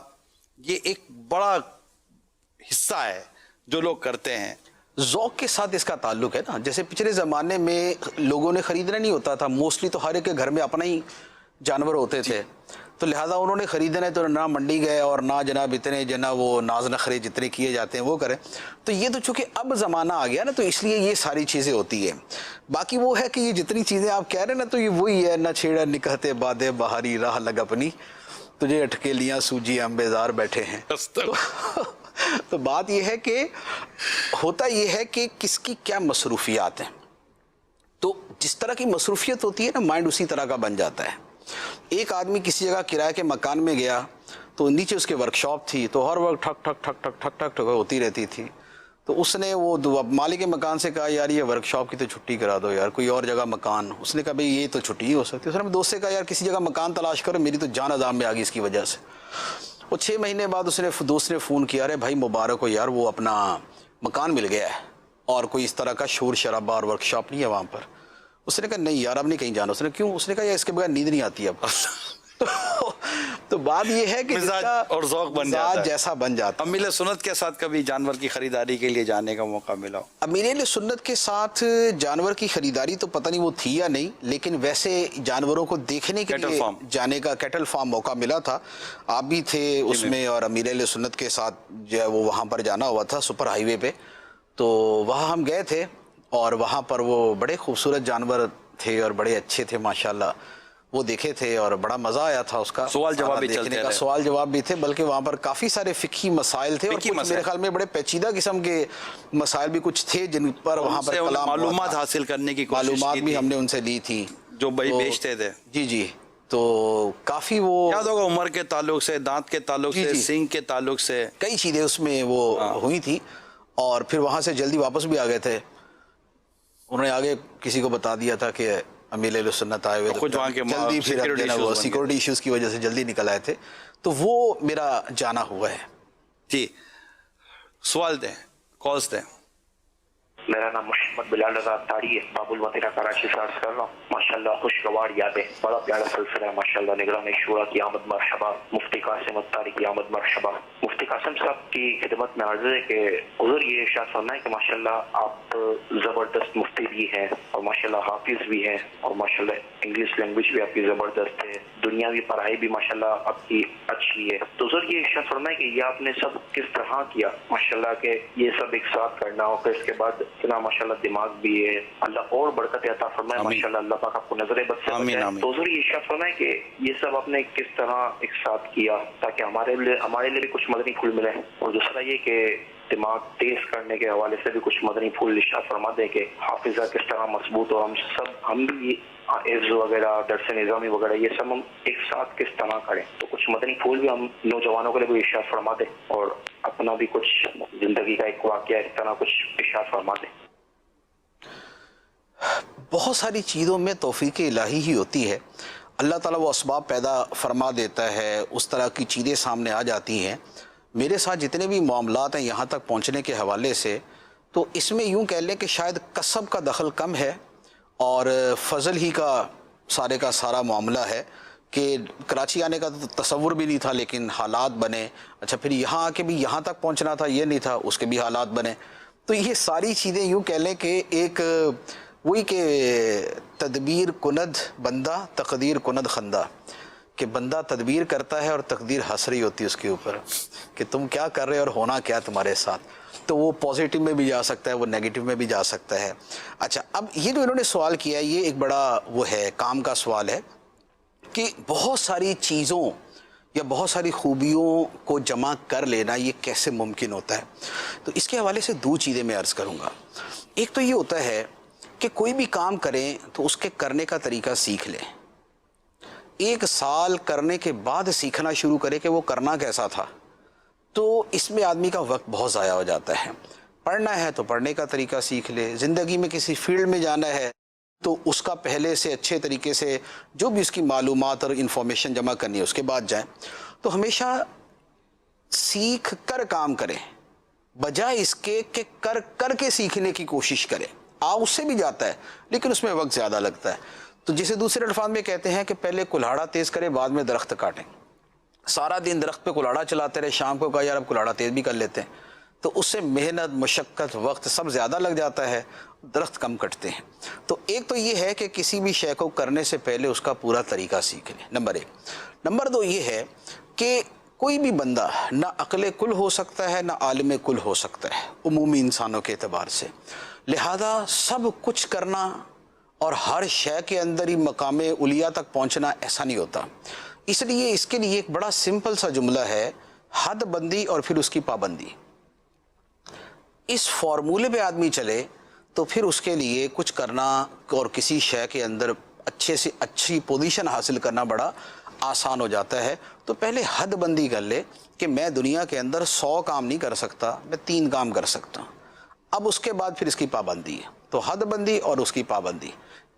یہ ایک بڑا حصہ ہے جو لوگ کرتے ہیں. ذوق کے ساتھ اس کا تعلق ہے نا. جیسے پچھلے زمانے میں لوگوں نے خریدنا نہیں ہوتا تھا, موسٹلی تو ہر ایک کے گھر میں اپنا ہی جانور ہوتے تھے, تو لہٰذا انہوں نے خریدنا ہے تو نہ منڈی گئے اور نہ جناب اتنے وہ ناز نخرے جتنے کیے جاتے ہیں وہ کریں. تو یہ تو چونکہ اب زمانہ آ گیا نا, تو اس لیے یہ ساری چیزیں ہوتی ہیں. باقی وہ ہے کہ یہ جتنی چیزیں آپ کہہ رہے ہیں نا, تو یہ وہی ہے, نہ چھیڑا نکہتے بادے بہاری راہ لگ اپنی, تجھے اٹکیلیاں سوجی انبیزار بیٹھے ہیں. تو بات یہ ہے کہ ہوتا یہ ہے کہ کس کی کیا مصروفیات ہیں. تو جس طرح کی مصروفیت ہوتی ہے نا, مائنڈ اسی طرح کا بن جاتا ہے. ایک آدمی کسی جگہ کرائے کے مکان میں گیا تو نیچے اس کے ورکشاپ تھی, تو ہر وقت ٹھک ٹھک ٹھک ٹھک ٹھک ٹھک ہوتی رہتی تھی. تو اس نے وہ مالک مکان سے کہا یار یہ ورکشاپ کی تو چھٹی کرا دو یار, کوئی اور جگہ مکان. اس نے کہا بھئی یہ تو چھٹی ہی ہو سکتی ہے. اس نے دوست سے کہا یار کسی جگہ مکان تلاش کرو, میری تو جان عذاب میں آ گئی اس کی وجہ سے. وہ 6 مہینے بعد دوست نے فون کیا, ارے بھائی مبارک ہو یار, وہ اپنا مکان مل گیا ہے اور کوئی اس طرح کا شور شرابہ اور ورکشاپ نہیں ہے وہاں پر. اس نے کہا نہیں یار اب نہیں کہیں جانا. اس نے کیوں؟ اس نے کہا یار اس کے بغیر نیند نہیں آتی اب. تو بات یہ ہے کہ مزاج اور ذوق بن جاتا ہے, جیسا بن جاتا. امیر سنت کے ساتھ کبھی جانور کی خریداری کے لیے جانے کا موقع ملا؟ امیر سنت کے ساتھ جانور کی خریداری تو پتہ نہیں وہ تھی یا نہیں, لیکن ویسے جانوروں کو دیکھنے کے لیے جانے کا کیٹل فارم موقع ملا تھا. آپ بھی تھے اس میں, اور امیر سنت کے ساتھ جو ہے وہ وہاں پر جانا ہوا تھا سپر ہائی وے پہ. تو وہاں ہم گئے تھے اور وہاں پر وہ بڑے خوبصورت جانور تھے اور بڑے اچھے تھے ماشاءاللہ, وہ دیکھے تھے اور بڑا مزہ آیا تھا اس کا. سوال جواب بھی چلتے رہے, سوال جواب بھی تھے, بلکہ وہاں پر کافی سارے فقہی مسائل تھے, اور کچھ میرے خیال میں بڑے پیچیدہ قسم کے مسائل بھی کچھ تھے جن پر وہاں پر معلومات حاصل کرنے کی کوشش, معلومات بھی ہم نے ان سے لی تھی جو بیچتے تھے. جی. تو کافی وہ یاد ہوگا عمر کے تعلق سے, دانت کے تعلق سے, سینگ کے تعلق سے کئی چیزیں اس میں وہ ہوئی تھی. اور پھر وہاں سے جلدی واپس بھی آ گئے تھے. انہوں نے آگے کسی کو بتا دیا تھا کہ امیر سنت آئے ہوئے, تو جلدی پھر وہ سیکورٹی ایشوز کی وجہ سے جلدی نکل آئے تھے. تو وہ میرا جانا ہوا ہے. جی سوال دیں, کالز دیں. میرا نام محمد بلال رضا اتاری ہے, باب المدینہ کراچی سے عرض کر رہا ہوں. ماشاءاللہ خوشگوار یادیں, بڑا پیارا سلسلہ ہے ماشاءاللہ. نگران شورا کی آمد مرحبا, مفتی قاسم اتاری کی آمد مرحبا. مفتی قاسم صاحب کی خدمت میں عرض ہے کہ حضور یہ ارشاد فرمائے کہ ماشاءاللہ آپ زبردست مفتی بھی ہیں اور ماشاءاللہ حافظ بھی ہیں, اور ماشاءاللہ انگلش لینگویج بھی آپ کی زبردست ہے, دنیاوی پڑھائی بھی ماشاءاللہ آپ کی اچھی ہے. تو حضور یہ ارشاد فرمائے کہ یہ آپ نے سب کس طرح کیا ماشاءاللہ, کہ یہ سب ایک ساتھ کرنا ہو, پھر اس کے بعد اتنا ماشاءاللہ دماغ بھی ہے, اللہ اور برکت عطا فرمائے ماشاءاللہ, اللہ پاک آپ کو نظر بد سے بچائے. تو حضور یہ ارشاد فرمائے کہ یہ سب آپ نے کس طرح ایک ساتھ کیا تاکہ ہمارے لیے بھی کچھ مدنی پھول ملے, اور دوسرا یہ کہ دماغ تیز کرنے کے حوالے سے بھی کچھ مدنی پھول ارشاد فرما دے کہ حافظہ کس طرح مضبوط ہو, ہم بھی حفظ وغیرہ درس نظامی وغیرہ یہ سب ہم ایک ساتھ کس طرح کریں. تو کچھ مدنی پھول بھی ہم نوجوانوں کے لیے بھی ارشاد فرما دیں, اور اپنا بھی کچھ زندگی کا ایک واقعہ اس طرح کچھ ارشاد فرما دیں. بہت ساری چیزوں میں توفیق الہی ہی ہوتی ہے. اللہ تعالیٰ وہ اسباب پیدا فرما دیتا ہے, اس طرح کی چیزیں سامنے آ جاتی ہیں. میرے ساتھ جتنے بھی معاملات ہیں یہاں تک پہنچنے کے حوالے سے, تو اس میں یوں کہہ لیں کہ شاید کسب کا دخل کم ہے اور فضل ہی کا سارا معاملہ ہے. کہ کراچی آنے کا تو تصور بھی نہیں تھا, لیکن حالات بنے. اچھا پھر یہاں آ کے بھی یہاں تک پہنچنا تھا, یہ نہیں تھا, اس کے بھی حالات بنے. تو یہ ساری چیزیں یوں کہہ لیں کہ ایک وہی کہ تدبیر کند بندہ تقدیر کند خندہ، کہ بندہ تدبیر کرتا ہے اور تقدیر ہنس رہی ہوتی ہے اس کے اوپر کہ تم کیا کر رہے ہو اور ہونا کیا تمہارے ساتھ. تو وہ پازیٹیو میں بھی جا سکتا ہے، وہ نیگیٹو میں بھی جا سکتا ہے. اچھا، اب یہ جو انہوں نے سوال کیا یہ ایک بڑا وہ ہے کام کا سوال ہے کہ بہت ساری چیزوں یا بہت ساری خوبیوں کو جمع کر لینا یہ کیسے ممکن ہوتا ہے. تو اس کے حوالے سے دو چیزیں میں عرض کروں گا. ایک تو یہ ہوتا ہے کہ کوئی بھی کام کریں تو اس کے کرنے کا طریقہ سیکھ لیں. 1 سال کرنے کے بعد سیکھنا شروع کرے کہ وہ کرنا کیسا تھا، تو اس میں آدمی کا وقت بہت ضائع ہو جاتا ہے. پڑھنا ہے تو پڑھنے کا طریقہ سیکھ لے، زندگی میں کسی فیلڈ میں جانا ہے تو اس کا پہلے سے اچھے طریقے سے جو بھی اس کی معلومات اور انفارمیشن جمع کرنی ہے اس کے بعد جائیں. تو ہمیشہ سیکھ کر کام کریں بجائے اس کے کہ کر کے سیکھنے کی کوشش کریں. اس سے بھی جاتا ہے لیکن اس میں وقت زیادہ لگتا ہے. تو جسے دوسرے الفاظ میں کہتے ہیں کہ پہلے کلہاڑا تیز کرے بعد میں درخت کاٹیں. سارا دن درخت پہ کلہاڑا چلاتے رہے، شام کو کہا یار اب کلہاڑا تیز بھی کر لیتے ہیں، تو اس سے محنت مشقت وقت سب زیادہ لگ جاتا ہے، درخت کم کٹتے ہیں. تو ایک تو یہ ہے کہ کسی بھی شے کو کرنے سے پہلے اس کا پورا طریقہ سیکھ لیں، نمبر 1. نمبر 2 یہ ہے کہ کوئی بھی بندہ نہ عقل کل ہو سکتا ہے نہ عالم کل ہو سکتا ہے عمومی انسانوں کے اعتبار سے. لہذا سب کچھ کرنا اور ہر شے کے اندر ہی مقام علیہ تک پہنچنا ایسا نہیں ہوتا. اس لیے اس کے لیے ایک بڑا سمپل سا جملہ ہے، حد بندی اور پھر اس کی پابندی. اس فارمولے پہ آدمی چلے تو پھر اس کے لیے کچھ کرنا اور کسی شے کے اندر اچھے سے اچھی پوزیشن حاصل کرنا بڑا آسان ہو جاتا ہے. تو پہلے حد بندی کر لے کہ میں دنیا کے اندر 100 کام نہیں کر سکتا، میں 3 کام کر سکتا ہوں. اب اس کے بعد پھر اس کی پابندی ہے. تو حد بندی اور اس کی پابندی،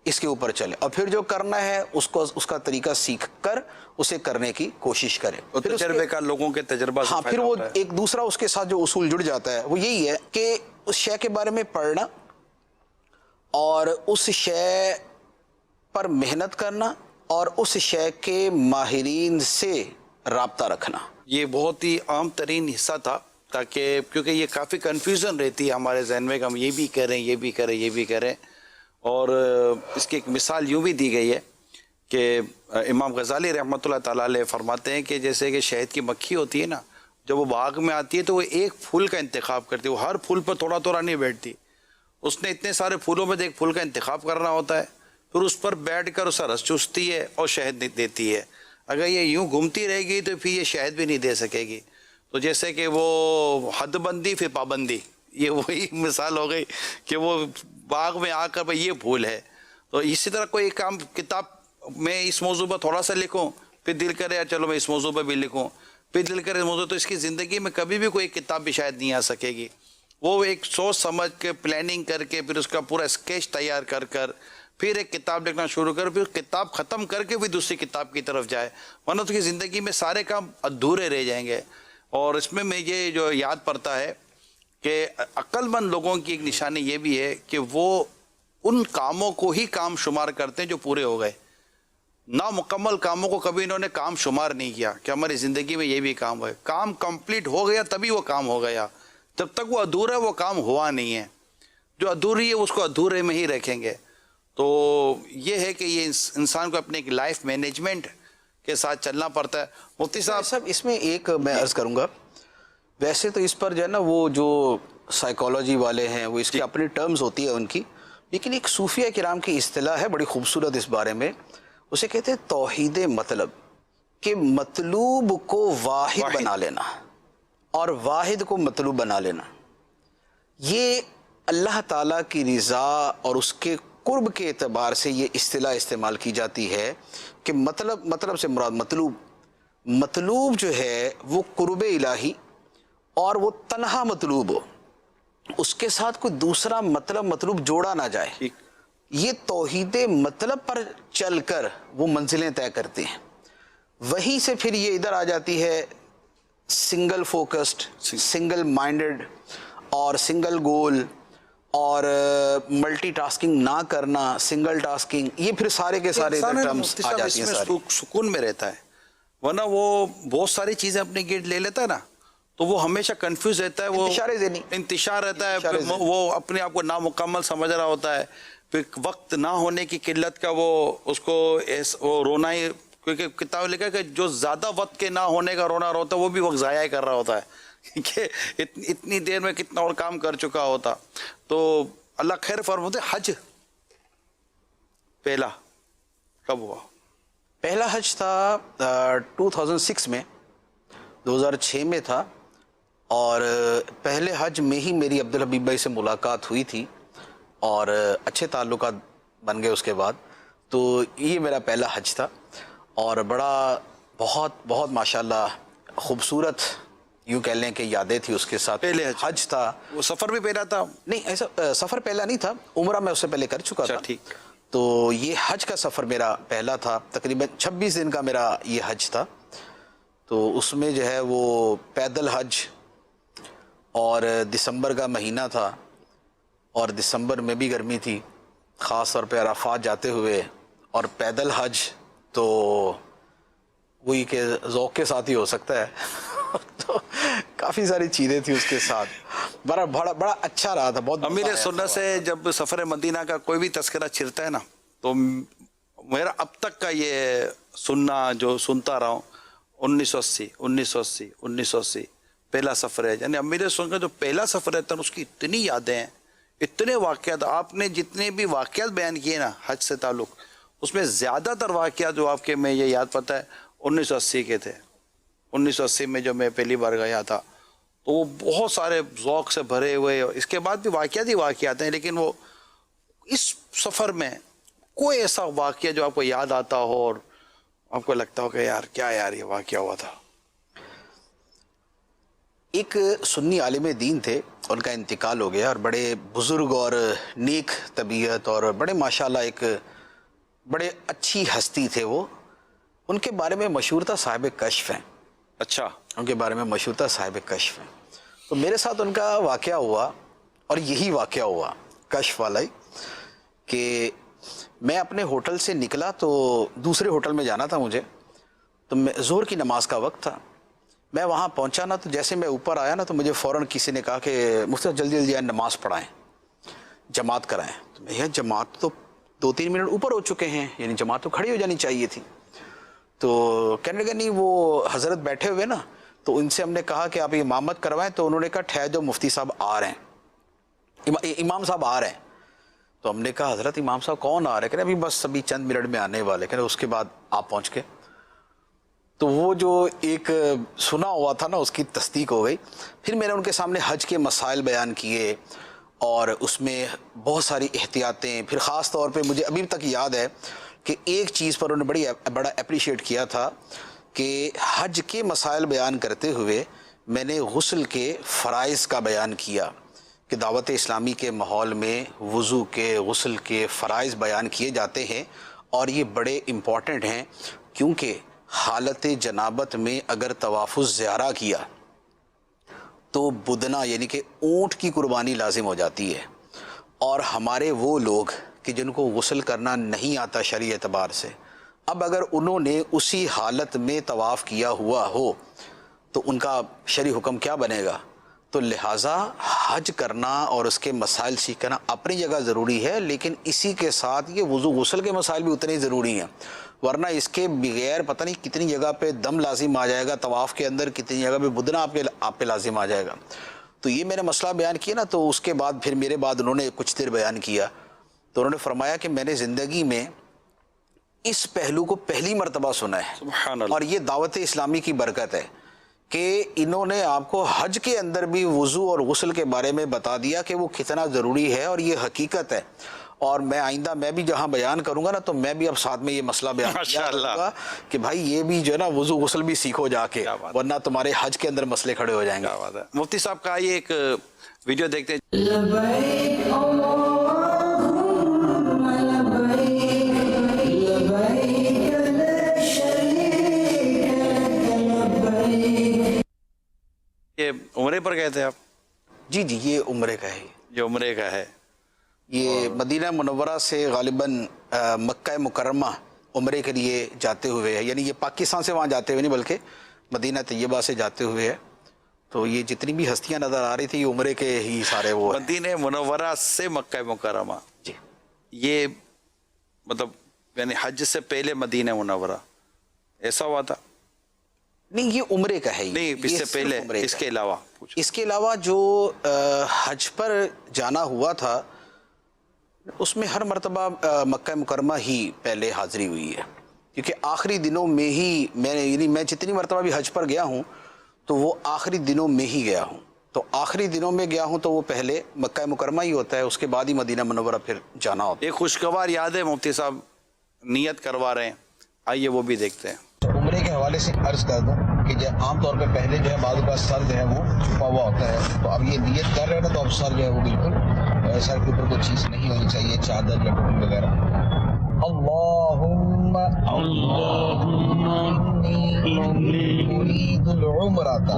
اس کے اوپر چلے اور پھر جو کرنا ہے اس کا طریقہ سیکھ کر اسے کرنے کی کوشش کرے. تجربے کا لوگوں کے تجربہ سے پھر وہ ایک دوسرا اس کے ساتھ جو اصول جڑ جاتا ہے وہ یہی ہے کہ اس شے کے بارے میں پڑھنا اور اس شے پر محنت کرنا اور اس شے کے ماہرین سے رابطہ رکھنا. یہ بہت ہی عام ترین حصہ تھا، تاکہ کیونکہ یہ کافی کنفیوژن رہتی ہے ہمارے ذہن میں کہ ہم یہ بھی کریں یہ بھی کریں یہ بھی کریں. اور اس کی ایک مثال یوں بھی دی گئی ہے کہ امام غزالی رحمۃ اللہ تعالیٰ علیہ فرماتے ہیں کہ جیسے کہ شہد کی مکھی ہوتی ہے نا، جب وہ باغ میں آتی ہے تو وہ ایک پھول کا انتخاب کرتی ہے، وہ ہر پھول پر تھوڑا تھوڑا نہیں بیٹھتی. اس نے اتنے سارے پھولوں میں سے ایک پھول کا انتخاب کرنا ہوتا ہے، پھر اس پر بیٹھ کر اسے رس چوستی ہے اور شہد دیتی ہے. اگر یہ یوں گھومتی رہے گی تو پھر یہ شہد بھی نہیں دے سکے گی. تو جیسے کہ وہ حد بندی پھر پابندی، یہ وہی مثال ہو گئی کہ وہ باغ میں آ کر بھائی یہ پھول ہے. تو اسی طرح کوئی کام کتاب میں اس موضوع پر تھوڑا سا لکھوں، پھر دل کرے یار چلو میں اس موضوع پر بھی لکھوں، پھر دل کرے اس موضوع، تو اس کی زندگی میں کبھی بھی کوئی کتاب بھی شاید نہیں آ سکے گی. وہ ایک سوچ سمجھ کے پلاننگ کر کے پھر اس کا پورا اسکیچ تیار کر پھر ایک کتاب لکھنا شروع کر، پھر کتاب ختم کر کے بھی دوسری کتاب کی طرف جائے، ورنہ تو کی زندگی میں سارے کام ادھورے رہ جائیں گے. اور اس میں یہ جو یاد پڑتا ہے کہ عقل مند لوگوں کی ایک نشانی یہ بھی ہے کہ وہ ان کاموں کو ہی کام شمار کرتے ہیں جو پورے ہو گئے. نامکمل کاموں کو کبھی انہوں نے کام شمار نہیں کیا کہ ہماری زندگی میں یہ بھی کام ہوئے. کام کمپلیٹ ہو گیا تبھی وہ کام ہو گیا، جب تک وہ ادھورا ہے وہ کام ہوا نہیں ہے. جو ادھوری ہے اس کو ادھورے میں ہی رکھیں گے. تو یہ ہے کہ یہ انسان کو اپنے ایک لائف مینجمنٹ کے ساتھ چلنا پڑتا ہے. مفتی صاحب اس میں ایک میں عرض کروں گا، ویسے تو اس پر جو ہے نا وہ جو سائیکالوجی والے ہیں وہ اس کی اپنی ٹرمز ہوتی ہے ان کی، لیکن ایک صوفیہ کرام کی اصطلاح ہے بڑی خوبصورت اس بارے میں، اسے کہتے ہیں توحید مطلب، کہ مطلوب کو واحد بنا لینا اور واحد کو مطلوب بنا لینا. یہ اللہ تعالیٰ کی رضا اور اس کے قرب کے اعتبار سے یہ اصطلاح استعمال کی جاتی ہے کہ مطلب سے مراد مطلوب جو ہے وہ قرب الہی اور وہ تنہا مطلوب ہو، اس کے ساتھ کوئی دوسرا مطلوب جوڑا نہ جائے. یہ توحید مطلب پر چل کر وہ منزلیں طے کرتے ہیں. وہیں سے پھر یہ ادھر آ جاتی ہے سنگل فوکسڈ، سنگل مائنڈڈ اور سنگل گول اور ملٹی ٹاسکنگ نہ کرنا، سنگل ٹاسکنگ، یہ پھر سارے کے سارے ٹرمز آ جاتی ہیں. سکون میں رہتا ہے، ورنہ وہ بہت ساری چیزیں اپنے گرد لے لیتا ہے نا تو وہ ہمیشہ کنفیوز رہتا ہے، وہ انتشار رہتا ہے، وہ اپنے آپ کو نامکمل سمجھ رہا ہوتا ہے. پھر وقت نہ ہونے کی قلت کا وہ اس کو وہ رونا ہی، کیونکہ کتاب لکھا ہے کہ جو زیادہ وقت کے نہ ہونے کا رونا روتا ہے وہ بھی وقت ضائع کر رہا ہوتا ہے کہ اتنی دیر میں کتنا اور کام کر چکا ہوتا. تو اللہ خیر فرماتے. حج پہلا کب ہوا؟ پہلا حج تھا 2006 میں، 2006 میں تھا. اور پہلے حج میں ہی میری عبدالحبیب بھائی سے ملاقات ہوئی تھی اور اچھے تعلقات بن گئے اس کے بعد. تو یہ میرا پہلا حج تھا اور بڑا بہت ماشاءاللہ خوبصورت یوں کہہ لیں کہ یادیں تھی اس کے ساتھ. پہلے حج تھا. وہ سفر بھی پہلا تھا؟ نہیں، ایسا سفر پہلا نہیں تھا، عمرہ میں اس سے پہلے کر چکا تھا. ٹھیک. تو یہ حج کا سفر میرا پہلا تھا. تقریباً 26 دن کا میرا یہ حج تھا. تو اس میں جو ہے وہ پیدل حج، اور دسمبر کا مہینہ تھا اور دسمبر میں بھی گرمی تھی، خاص طور پہ عرفات جاتے ہوئے. اور پیدل حج تو وہی کہ ذوق کے ساتھ ہی ہو سکتا ہے. تو کافی ساری چیزیں تھیں اس کے ساتھ. بڑا اچھا رہا تھا. بہت امیر سنت سے جب سفر مدینہ کا کوئی بھی تذکرہ چھڑتا ہے نا، تو میرا اب تک کا یہ سننا جو سنتا رہا ہوں 1980 پہلا سفر ہے. یعنی امیر سنت کا جو پہلا سفر ہے اس کی اتنی یادیں ہیں، اتنے واقعات. آپ نے جتنے بھی واقعات بیان کیے نا حج سے تعلق، اس میں زیادہ تر واقعات جو آپ کے میں یہ یاد پتہ ہے 1980 کے تھے. 1980 میں جو میں پہلی بار گیا تھا تو وہ بہت سارے ذوق سے بھرے ہوئے. اس کے بعد بھی واقعات ہی واقعات ہیں، لیکن وہ اس سفر میں کوئی ایسا واقعہ جو آپ کو یاد آتا ہو اور آپ کو لگتا ہو کہ یار یہ واقعہ ہوا تھا. ایک سنی عالم دین تھے، ان کا انتقال ہو گیا، اور بڑے بزرگ اور نیک طبیعت اور بڑے ماشاءاللہ ایک بڑے اچھی ہستی تھے وہ. ان کے بارے میں مشہور تھا صاحب کشف ہیں. اچھا. ان کے بارے میں مشہور تھا صاحب کشف ہیں. تو میرے ساتھ ان کا واقعہ ہوا، اور یہی واقعہ ہوا کشف والا ہی، کہ میں اپنے ہوٹل سے نکلا تو دوسرے ہوٹل میں جانا تھا مجھے. تو ظہر کی نماز کا وقت تھا. میں وہاں پہنچا نا، تو جیسے میں اوپر آیا نا تو مجھے فوراً کسی نے کہا کہ مفتی صاحب جلدی نماز پڑھائیں، جماعت کرائیں. تو میں جماعت تو 2-3 منٹ اوپر ہو چکے ہیں، یعنی جماعت تو کھڑی ہو جانی چاہیے تھی. تو کہنے لگا نہیں، وہ حضرت بیٹھے ہوئے نا، تو ان سے ہم نے کہا کہ آپ امامت کروائیں. تو انہوں نے کہا ٹھہر جو، مفتی صاحب آ رہے ہیں، امام صاحب آ رہے ہیں. تو ہم نے کہا حضرت امام صاحب کون آ رہے ہیں؟ کہنے ابھی چند منٹ میں آنے والے. کہنے اس کے بعد آپ پہنچ کے. تو وہ جو ایک سنا ہوا تھا نا اس کی تصدیق ہو گئی. پھر میں نے ان کے سامنے حج کے مسائل بیان کیے اور اس میں بہت ساری احتیاطیں. پھر خاص طور پہ مجھے ابھی تک یاد ہے کہ ایک چیز پر انہوں نے بڑا اپریشیٹ کیا تھا کہ حج کے مسائل بیان کرتے ہوئے میں نے غسل کے فرائض کا بیان کیا کہ دعوت اسلامی کے ماحول میں وضو کے، غسل کے فرائض بیان کیے جاتے ہیں اور یہ بڑے امپورٹنٹ ہیں، کیونکہ حالت جنابت میں اگر طواف الزیارہ کیا تو بدنا یعنی کہ اونٹ کی قربانی لازم ہو جاتی ہے. اور ہمارے وہ لوگ کہ جن کو غسل کرنا نہیں آتا شرعی اعتبار سے، اب اگر انہوں نے اسی حالت میں طواف کیا ہوا ہو تو ان کا شرعی حکم کیا بنے گا؟ تو لہٰذا حج کرنا اور اس کے مسائل سیکھنا اپنی جگہ ضروری ہے، لیکن اسی کے ساتھ یہ وضو غسل کے مسائل بھی اتنے ہی ضروری ہیں. ورنہ اس کے بغیر پتہ نہیں کتنی جگہ پہ دم لازم آ جائے گا، طواف کے اندر کتنی جگہ پہ بدنا آپ پہ لازم آ جائے گا. تو یہ میں نے مسئلہ بیان کیا نا، تو اس کے بعد پھر میرے بعد انہوں نے کچھ دیر بیان کیا. تو انہوں نے فرمایا کہ میں نے زندگی میں اس پہلو کو پہلی مرتبہ سنا ہے، سبحان اللہ. اور یہ دعوت اسلامی کی برکت ہے کہ انہوں نے آپ کو حج کے اندر بھی وضو اور غسل کے بارے میں بتا دیا کہ وہ کتنا ضروری ہے، اور یہ حقیقت ہے. اور میں آئندہ میں بھی جہاں بیان کروں گا نا تو میں بھی اب ساتھ میں یہ مسئلہ بیان کروں گا کہ بھائی یہ بھی جو ہے نا وضو غسل بھی سیکھو جا کے، ورنہ تمہارے حج کے اندر مسئلے کھڑے ہو جائیں گے. مفتی صاحب کا یہ ایک ویڈیو دیکھتے ہیں. یہ عمرے پر گئے تھے آپ؟ جی یہ عمرے کا ہے. یہ عمرے کا ہے. یہ مدینہ منورہ سے غالباً مکہ مکرمہ عمرے کے لیے جاتے ہوئے ہے، یعنی یہ پاکستان سے وہاں جاتے ہوئے نہیں بلکہ مدینہ طیبہ سے جاتے ہوئے ہے. تو یہ جتنی بھی ہستیاں نظر آ رہی تھی یہ عمرے کے ہی سارے وہ مدینہ منورہ سے مکہ مکرمہ. جی یہ مطلب یعنی حج سے پہلے مدینہ منورہ ایسا ہوا تھا؟ نہیں، یہ عمرے کا ہے. نہیں، اس سے پہلے، اس کے علاوہ اس کے علاوہ جو حج پر جانا ہوا تھا اس میں ہر مرتبہ مکہ مکرمہ ہی پہلے حاضری ہوئی ہے، کیونکہ آخری دنوں میں ہی میں جتنی مرتبہ بھی حج پر گیا ہوں تو وہ آخری دنوں میں ہی گیا ہوں. تو آخری دنوں میں گیا ہوں تو وہ پہلے مکہ مکرمہ ہی ہوتا ہے، اس کے بعد ہی مدینہ منورہ پھر جانا ہوتا ہے. ایک خوشگوار یاد ہے مفتی صاحب نیت کروا رہے ہیں، آئیے وہ بھی دیکھتے ہیں. عمرے کے حوالے سے عرض کر دوں کہ عام طور پہ پہلے جو ہے بعض کا سر جو ہے وہ چھپا ہوا ہوتا ہے، تو اب یہ نیت کر رہے ہیں نا تو اب سر جو ہے وہ بالکل سر کے اوپر کوئی چیز نہیں ہونی چاہیے، چادر یا ٹوپی وغیرہ. اللہم انی اريد العمرة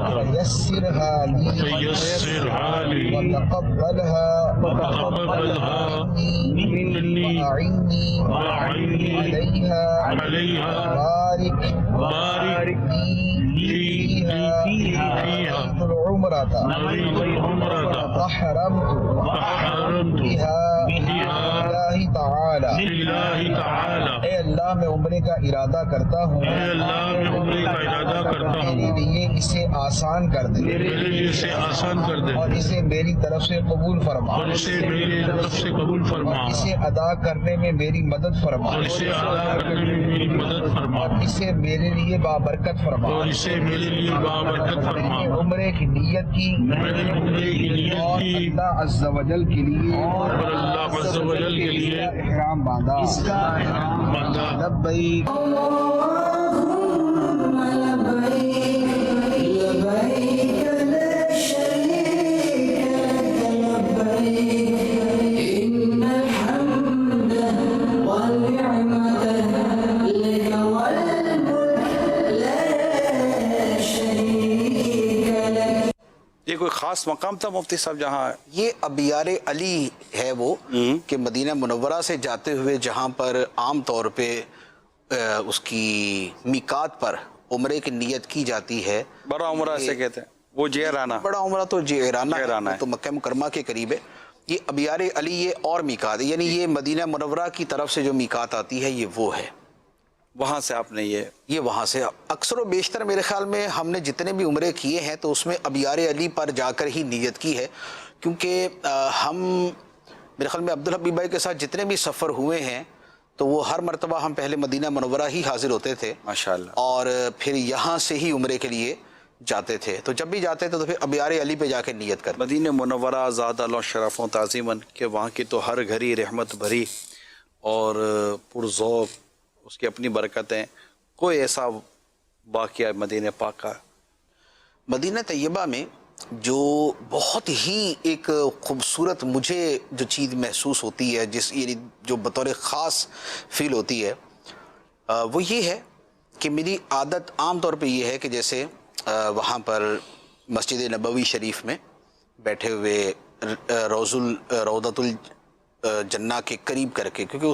فيسرها لي وتقبلها مني وأعني عليها بارك لي فيها العمرة فحرمت بها للہ تعالی. اے اللہ میں عمرے کا ارادہ کرتا ہوں، میرے لیے اسے آسان کر دے اور اسے میری طرف سے قبول فرما اور اسے ادا کرنے میں میری مدد فرما اور اسے میرے لیے بابرکت فرما. عمرے کی نیت کی اور اللہ عز و جل کے لیے احرام باندھا. لبیک یہ کوئی خاص مقام تھا مفتی صاحب جہاں؟ یہ ابیار علی ہے وہ کہ مدینہ منورہ سے جاتے ہوئے جہاں پر عام طور پہ اس کی میقات پر عمرے کی نیت کی جاتی ہے. بڑا عمرہ سے کہتے ہیں وہ جیرانہ. بڑا عمرہ تو جیرانہ ہے، تو مکہ مکرمہ کے قریب ہے. یہ ابیار علی یہ اور میقات ہے، یعنی یہ مدینہ منورہ کی طرف سے جو میقات آتی ہے یہ وہ ہے. وہاں سے آپ نے یہ وہاں سے اکثر و بیشتر میرے خیال میں ہم نے جتنے بھی عمرے کیے ہیں تو اس میں ابیار علی پر جا کر ہی نیت کی ہے، کیونکہ ہم میرے خیال میں عبدالحبیب بھائی کے ساتھ جتنے بھی سفر ہوئے ہیں تو وہ ہر مرتبہ ہم پہلے مدینہ منورہ ہی حاضر ہوتے تھے ماشاءاللہ، اور پھر یہاں سے ہی عمرے کے لیے جاتے تھے. تو جب بھی جاتے تھے تو پھر ابیار علی پہ جا کے نیت کرتے. مدینہ منورہ زاد اللہ شرف و تعظیماً کہ وہاں کی تو ہر گھڑی رحمت بھری اور پرذوق، اس کی اپنی برکتیں. کوئی ایسا واقعہ مدینہ پاک کا؟ مدینہ طیبہ میں جو بہت ہی ایک خوبصورت مجھے جو چیز محسوس ہوتی ہے، یعنی جو بطور خاص فیل ہوتی ہے، وہ یہ ہے کہ میری عادت عام طور پہ یہ ہے کہ جیسے وہاں پر مسجد نبوی شریف میں بیٹھے ہوئے روضۃ الجنہ کے قریب کر کے، کیونکہ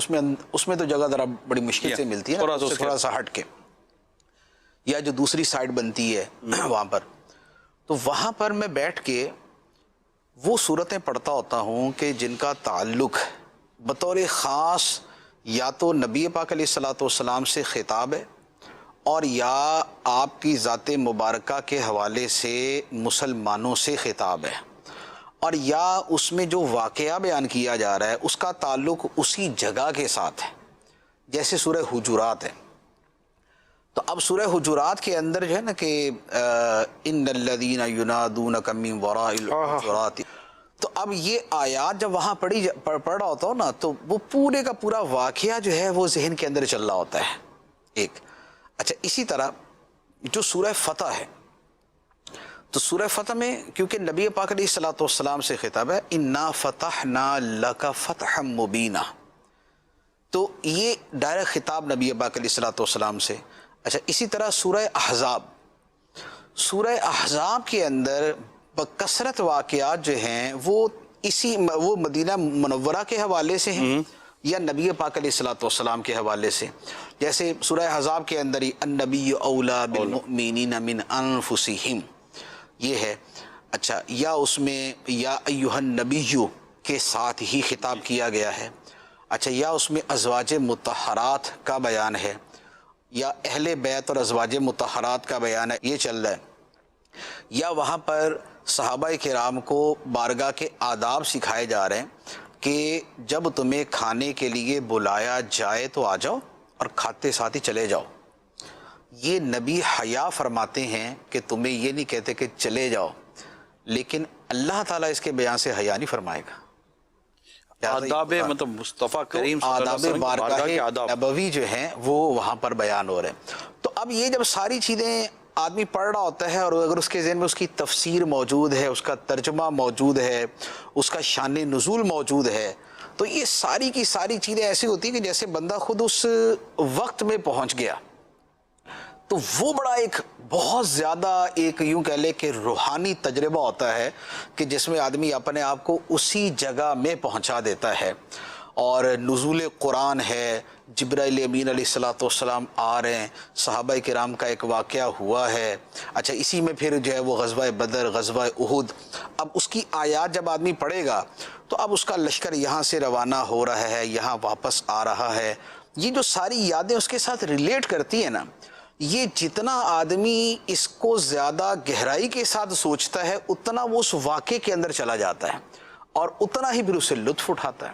اس میں تو جگہ ذرا بڑی مشکل سے ملتی ہے نا، تھوڑا سا ہٹ کے، یا جو دوسری سائڈ بنتی ہے وہاں پر، تو وہاں پر میں بیٹھ کے وہ صورتیں پڑھتا ہوتا ہوں کہ جن کا تعلق بطور خاص یا تو نبی پاک علیہ الصلوۃ والسلام سے خطاب ہے، اور یا آپ کی ذات مبارکہ کے حوالے سے مسلمانوں سے خطاب ہے، اور یا اس میں جو واقعہ بیان کیا جا رہا ہے اس کا تعلق اسی جگہ کے ساتھ ہے. جیسے سورہ حجرات ہے، تو اب سورہ حجرات کے اندر جو ہے نا کہ ان الذین ینادونک من وراء الحجرات، تو اب یہ آیات جب وہاں پڑھ رہا ہوتا ہو نا تو وہ پورے کا پورا واقعہ جو ہے وہ ذہن کے اندر چل رہا ہوتا ہے. ایک اچھا، اسی طرح جو سورہ فتح ہے، تو سورہ فتح میں کیونکہ نبی پاک علیہ الصلوۃ والسلام سے خطاب ہے، انا فتحنا لک فتحا مبینا، تو یہ ڈائریکٹ خطاب نبی پاک علیہ الصلوۃ والسلام سے. اچھا، اسی طرح سورہ احزاب کے اندر بکثرت واقعات جو ہیں وہ مدینہ منورہ کے حوالے سے ہیں یا نبی پاک علیہ الصلوۃ والسلام کے حوالے سے. جیسے سورہ احزاب کے اندر ہی النبی اولا بالمؤمنین من انفسہم یہ ہے. اچھا، یا اس میں یا ایھا النبی کے ساتھ ہی خطاب کیا گیا ہے؟ اچھا، یا اس میں ازواج مطہرات کا بیان ہے، یا اہل بیت اور ازواج مطہرات کا بیان ہے، یہ چل رہا ہے، یا وہاں پر صحابہ کرام کو بارگاہ کے آداب سکھائے جا رہے ہیں کہ جب تمہیں کھانے کے لیے بلایا جائے تو آ جاؤ اور کھاتے ساتھ ہی چلے جاؤ؟ یہ نبی حیا فرماتے ہیں کہ تمہیں یہ نہیں کہتے کہ چلے جاؤ، لیکن اللہ تعالیٰ اس کے بیان سے حیا نہیں فرمائے گا۔ آداب مطلب مصطفیٰ کریم صلی اللہ علیہ آداب وسلم بارگاہ نبوی جو ہیں وہ وہاں پر بیان ہو رہے ہیں۔ تو اب یہ جب ساری چیزیں آدمی پڑھ رہا ہوتا ہے اور اگر اس کے ذہن میں اس کی تفسیر موجود ہے، اس کا ترجمہ موجود ہے، اس کا شان نزول موجود ہے، تو یہ ساری کی ساری چیزیں ایسی ہوتی ہیں کہ جیسے بندہ خود اس وقت میں پہنچ گیا۔ تو وہ بڑا ایک بہت زیادہ ایک یوں کہہ لے کہ روحانی تجربہ ہوتا ہے کہ جس میں آدمی اپنے آپ کو اسی جگہ میں پہنچا دیتا ہے۔ اور نزول قرآن ہے، جبرائیل امین علیہ الصلوۃ والسلام آ رہے ہیں، صحابہ کرام کا ایک واقعہ ہوا ہے۔ اچھا، اسی میں پھر جو ہے وہ غزوہ بدر، غزوہ احد، اب اس کی آیات جب آدمی پڑھے گا تو اب اس کا لشکر یہاں سے روانہ ہو رہا ہے، یہاں واپس آ رہا ہے، یہ جو ساری یادیں اس کے ساتھ ریلیٹ کرتی ہیں نا، یہ جتنا آدمی اس کو زیادہ گہرائی کے ساتھ سوچتا ہے اتنا وہ اس واقعے کے اندر چلا جاتا ہے اور اتنا ہی پھر اسے لطف اٹھاتا ہے۔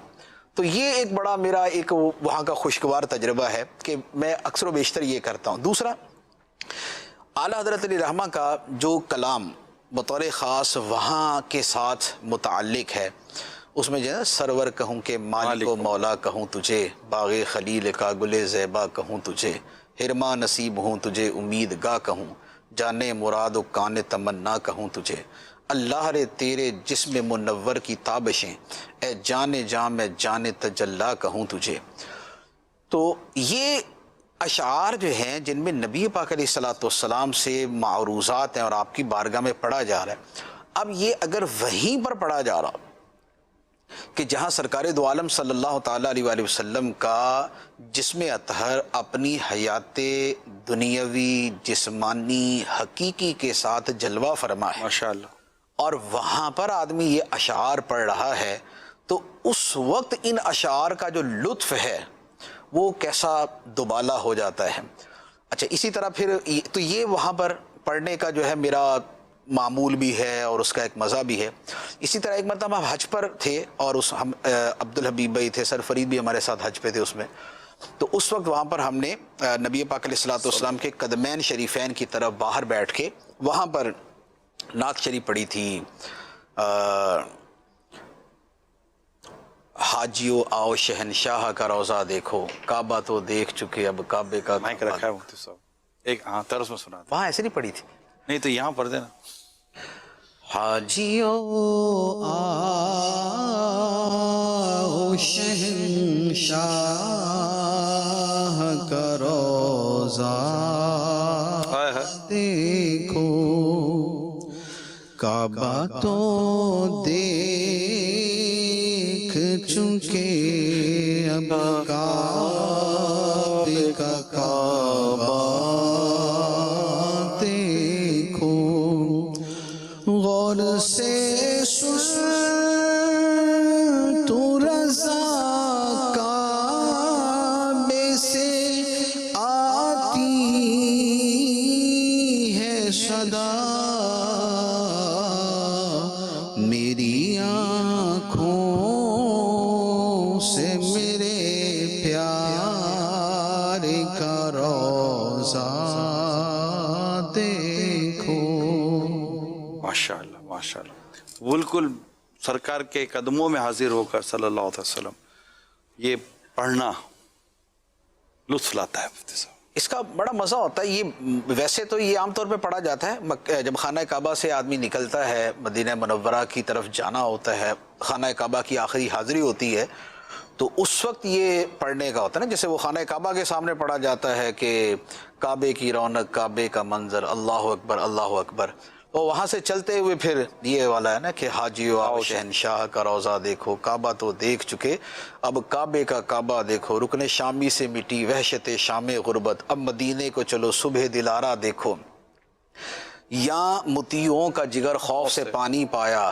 تو یہ ایک بڑا میرا ایک وہاں کا خوشگوار تجربہ ہے کہ میں اکثر و بیشتر یہ کرتا ہوں۔ دوسرا، اعلیٰ حضرت علیہ رحمہ کا جو کلام بطور خاص وہاں کے ساتھ متعلق ہے، اس میں جو ہے سرور کہوں کہ مالک و مولا کہوں تجھے، باغ خلیل کا گل زیبا کہوں تجھے، ہرما نصیب ہوں تجھے امید گاہ کہوں، جانے مراد و کان تمنا کہوں تجھے، اللہ رے تیرے جسم منور کی تابشیں، اے جانے جاں میں جانے تجلا کہوں تجھے۔ تو یہ اشعار جو ہیں جن میں نبی پاک علیہ الصلوۃ والسلام سے معروضات ہیں اور آپ کی بارگاہ میں پڑھا جا رہا ہے، اب یہ اگر وہیں پر پڑھا جا رہا کہ جہاں سرکار دو عالم صلی اللہ تعالیٰ علیہ وآلہ وسلم کا جسم اطہر اپنی حیات دنیاوی جسمانی حقیقی کے ساتھ جلوہ فرما ہے، ماشاءاللہ، اور وہاں پر آدمی یہ اشعار پڑھ رہا ہے، تو اس وقت ان اشعار کا جو لطف ہے وہ کیسا دوبالا ہو جاتا ہے۔ اچھا، اسی طرح پھر تو یہ وہاں پر پڑھنے کا جو ہے میرا معمول بھی ہے اور اس کا ایک مزہ بھی ہے۔ اسی طرح ایک مرتبہ ہم حج پر تھے اور ہم عبدالحبیب بھائی تھے، سر فرید بھی ہمارے ساتھ حج پہ تھے اس میں، تو اس وقت وہاں پر ہم نے نبی پاک علیہ الصلوۃ والسلام کے قدمین شریفین کی طرف باہر بیٹھ کے وہاں پر نعت شریف پڑھی تھی، حاجیو آؤ شہنشاہ کا روضہ دیکھو، کعبہ تو دیکھ چکے اب کعبے کا مائک رکھا ہے مفتی صاحب، ایک طرز میں سنا تھا، وہاں ایسے نہیں پڑھی تھی، نہیں تو یہاں پڑھ دینا، حاجیو آؤ شہنشاہ کا روضہ دیکھو، کعبہ تو دیکھ چکے اب کعبے کا کعبہ دیکھو، غور سے سن تو رضا کعبے سے آتی ہے صدا، میری آنکھوں سے میرے پیار کا روضہ دیکھو۔ ماشاءاللہ ماشاءاللہ، بالکل سرکار کے قدموں میں حاضر ہو کر صلی اللہ علیہ وسلم یہ پڑھنا لطف لاتا ہے مفتی صاحب۔ اس کا بڑا مزہ ہوتا ہے۔ یہ ویسے تو یہ عام طور پہ پڑھا جاتا ہے جب خانہ کعبہ سے آدمی نکلتا ہے، مدینہ منورہ کی طرف جانا ہوتا ہے، خانہ کعبہ کی آخری حاضری ہوتی ہے، تو اس وقت یہ پڑھنے کا ہوتا ہے نا، جیسے وہ خانہ کعبہ کے سامنے پڑھا جاتا ہے کہ کعبے کی رونق، کعبے کا منظر، اللہ اکبر اللہ اکبر، اور وہااں سے چلتے ہوئے پھر یہ والا ہے نا کہ حاجیو آؤ شہنشاہ کا روضہ دیکھو، کعبہ تو دیکھ چکے اب کعبے کا کعبہ دیکھو، رکن شامی سے مٹی وحشت شام غربت، اب مدینے کو چلو صبح دلارہ دیکھو، یا مطیعوں کا جگر خوف سے پانی پایا،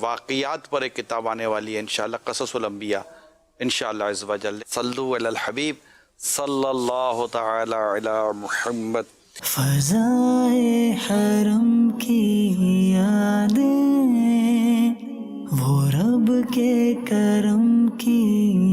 واقعات پر ایک کتاب آنے والی ہے انشاءاللہ، قصص الانبیاء انشاءاللہ عز و جل. صلو علی الحبیب صلی اللہ تعالی علی محمد. فضائے حرم کی یادیں، وہ رب کے کرم کی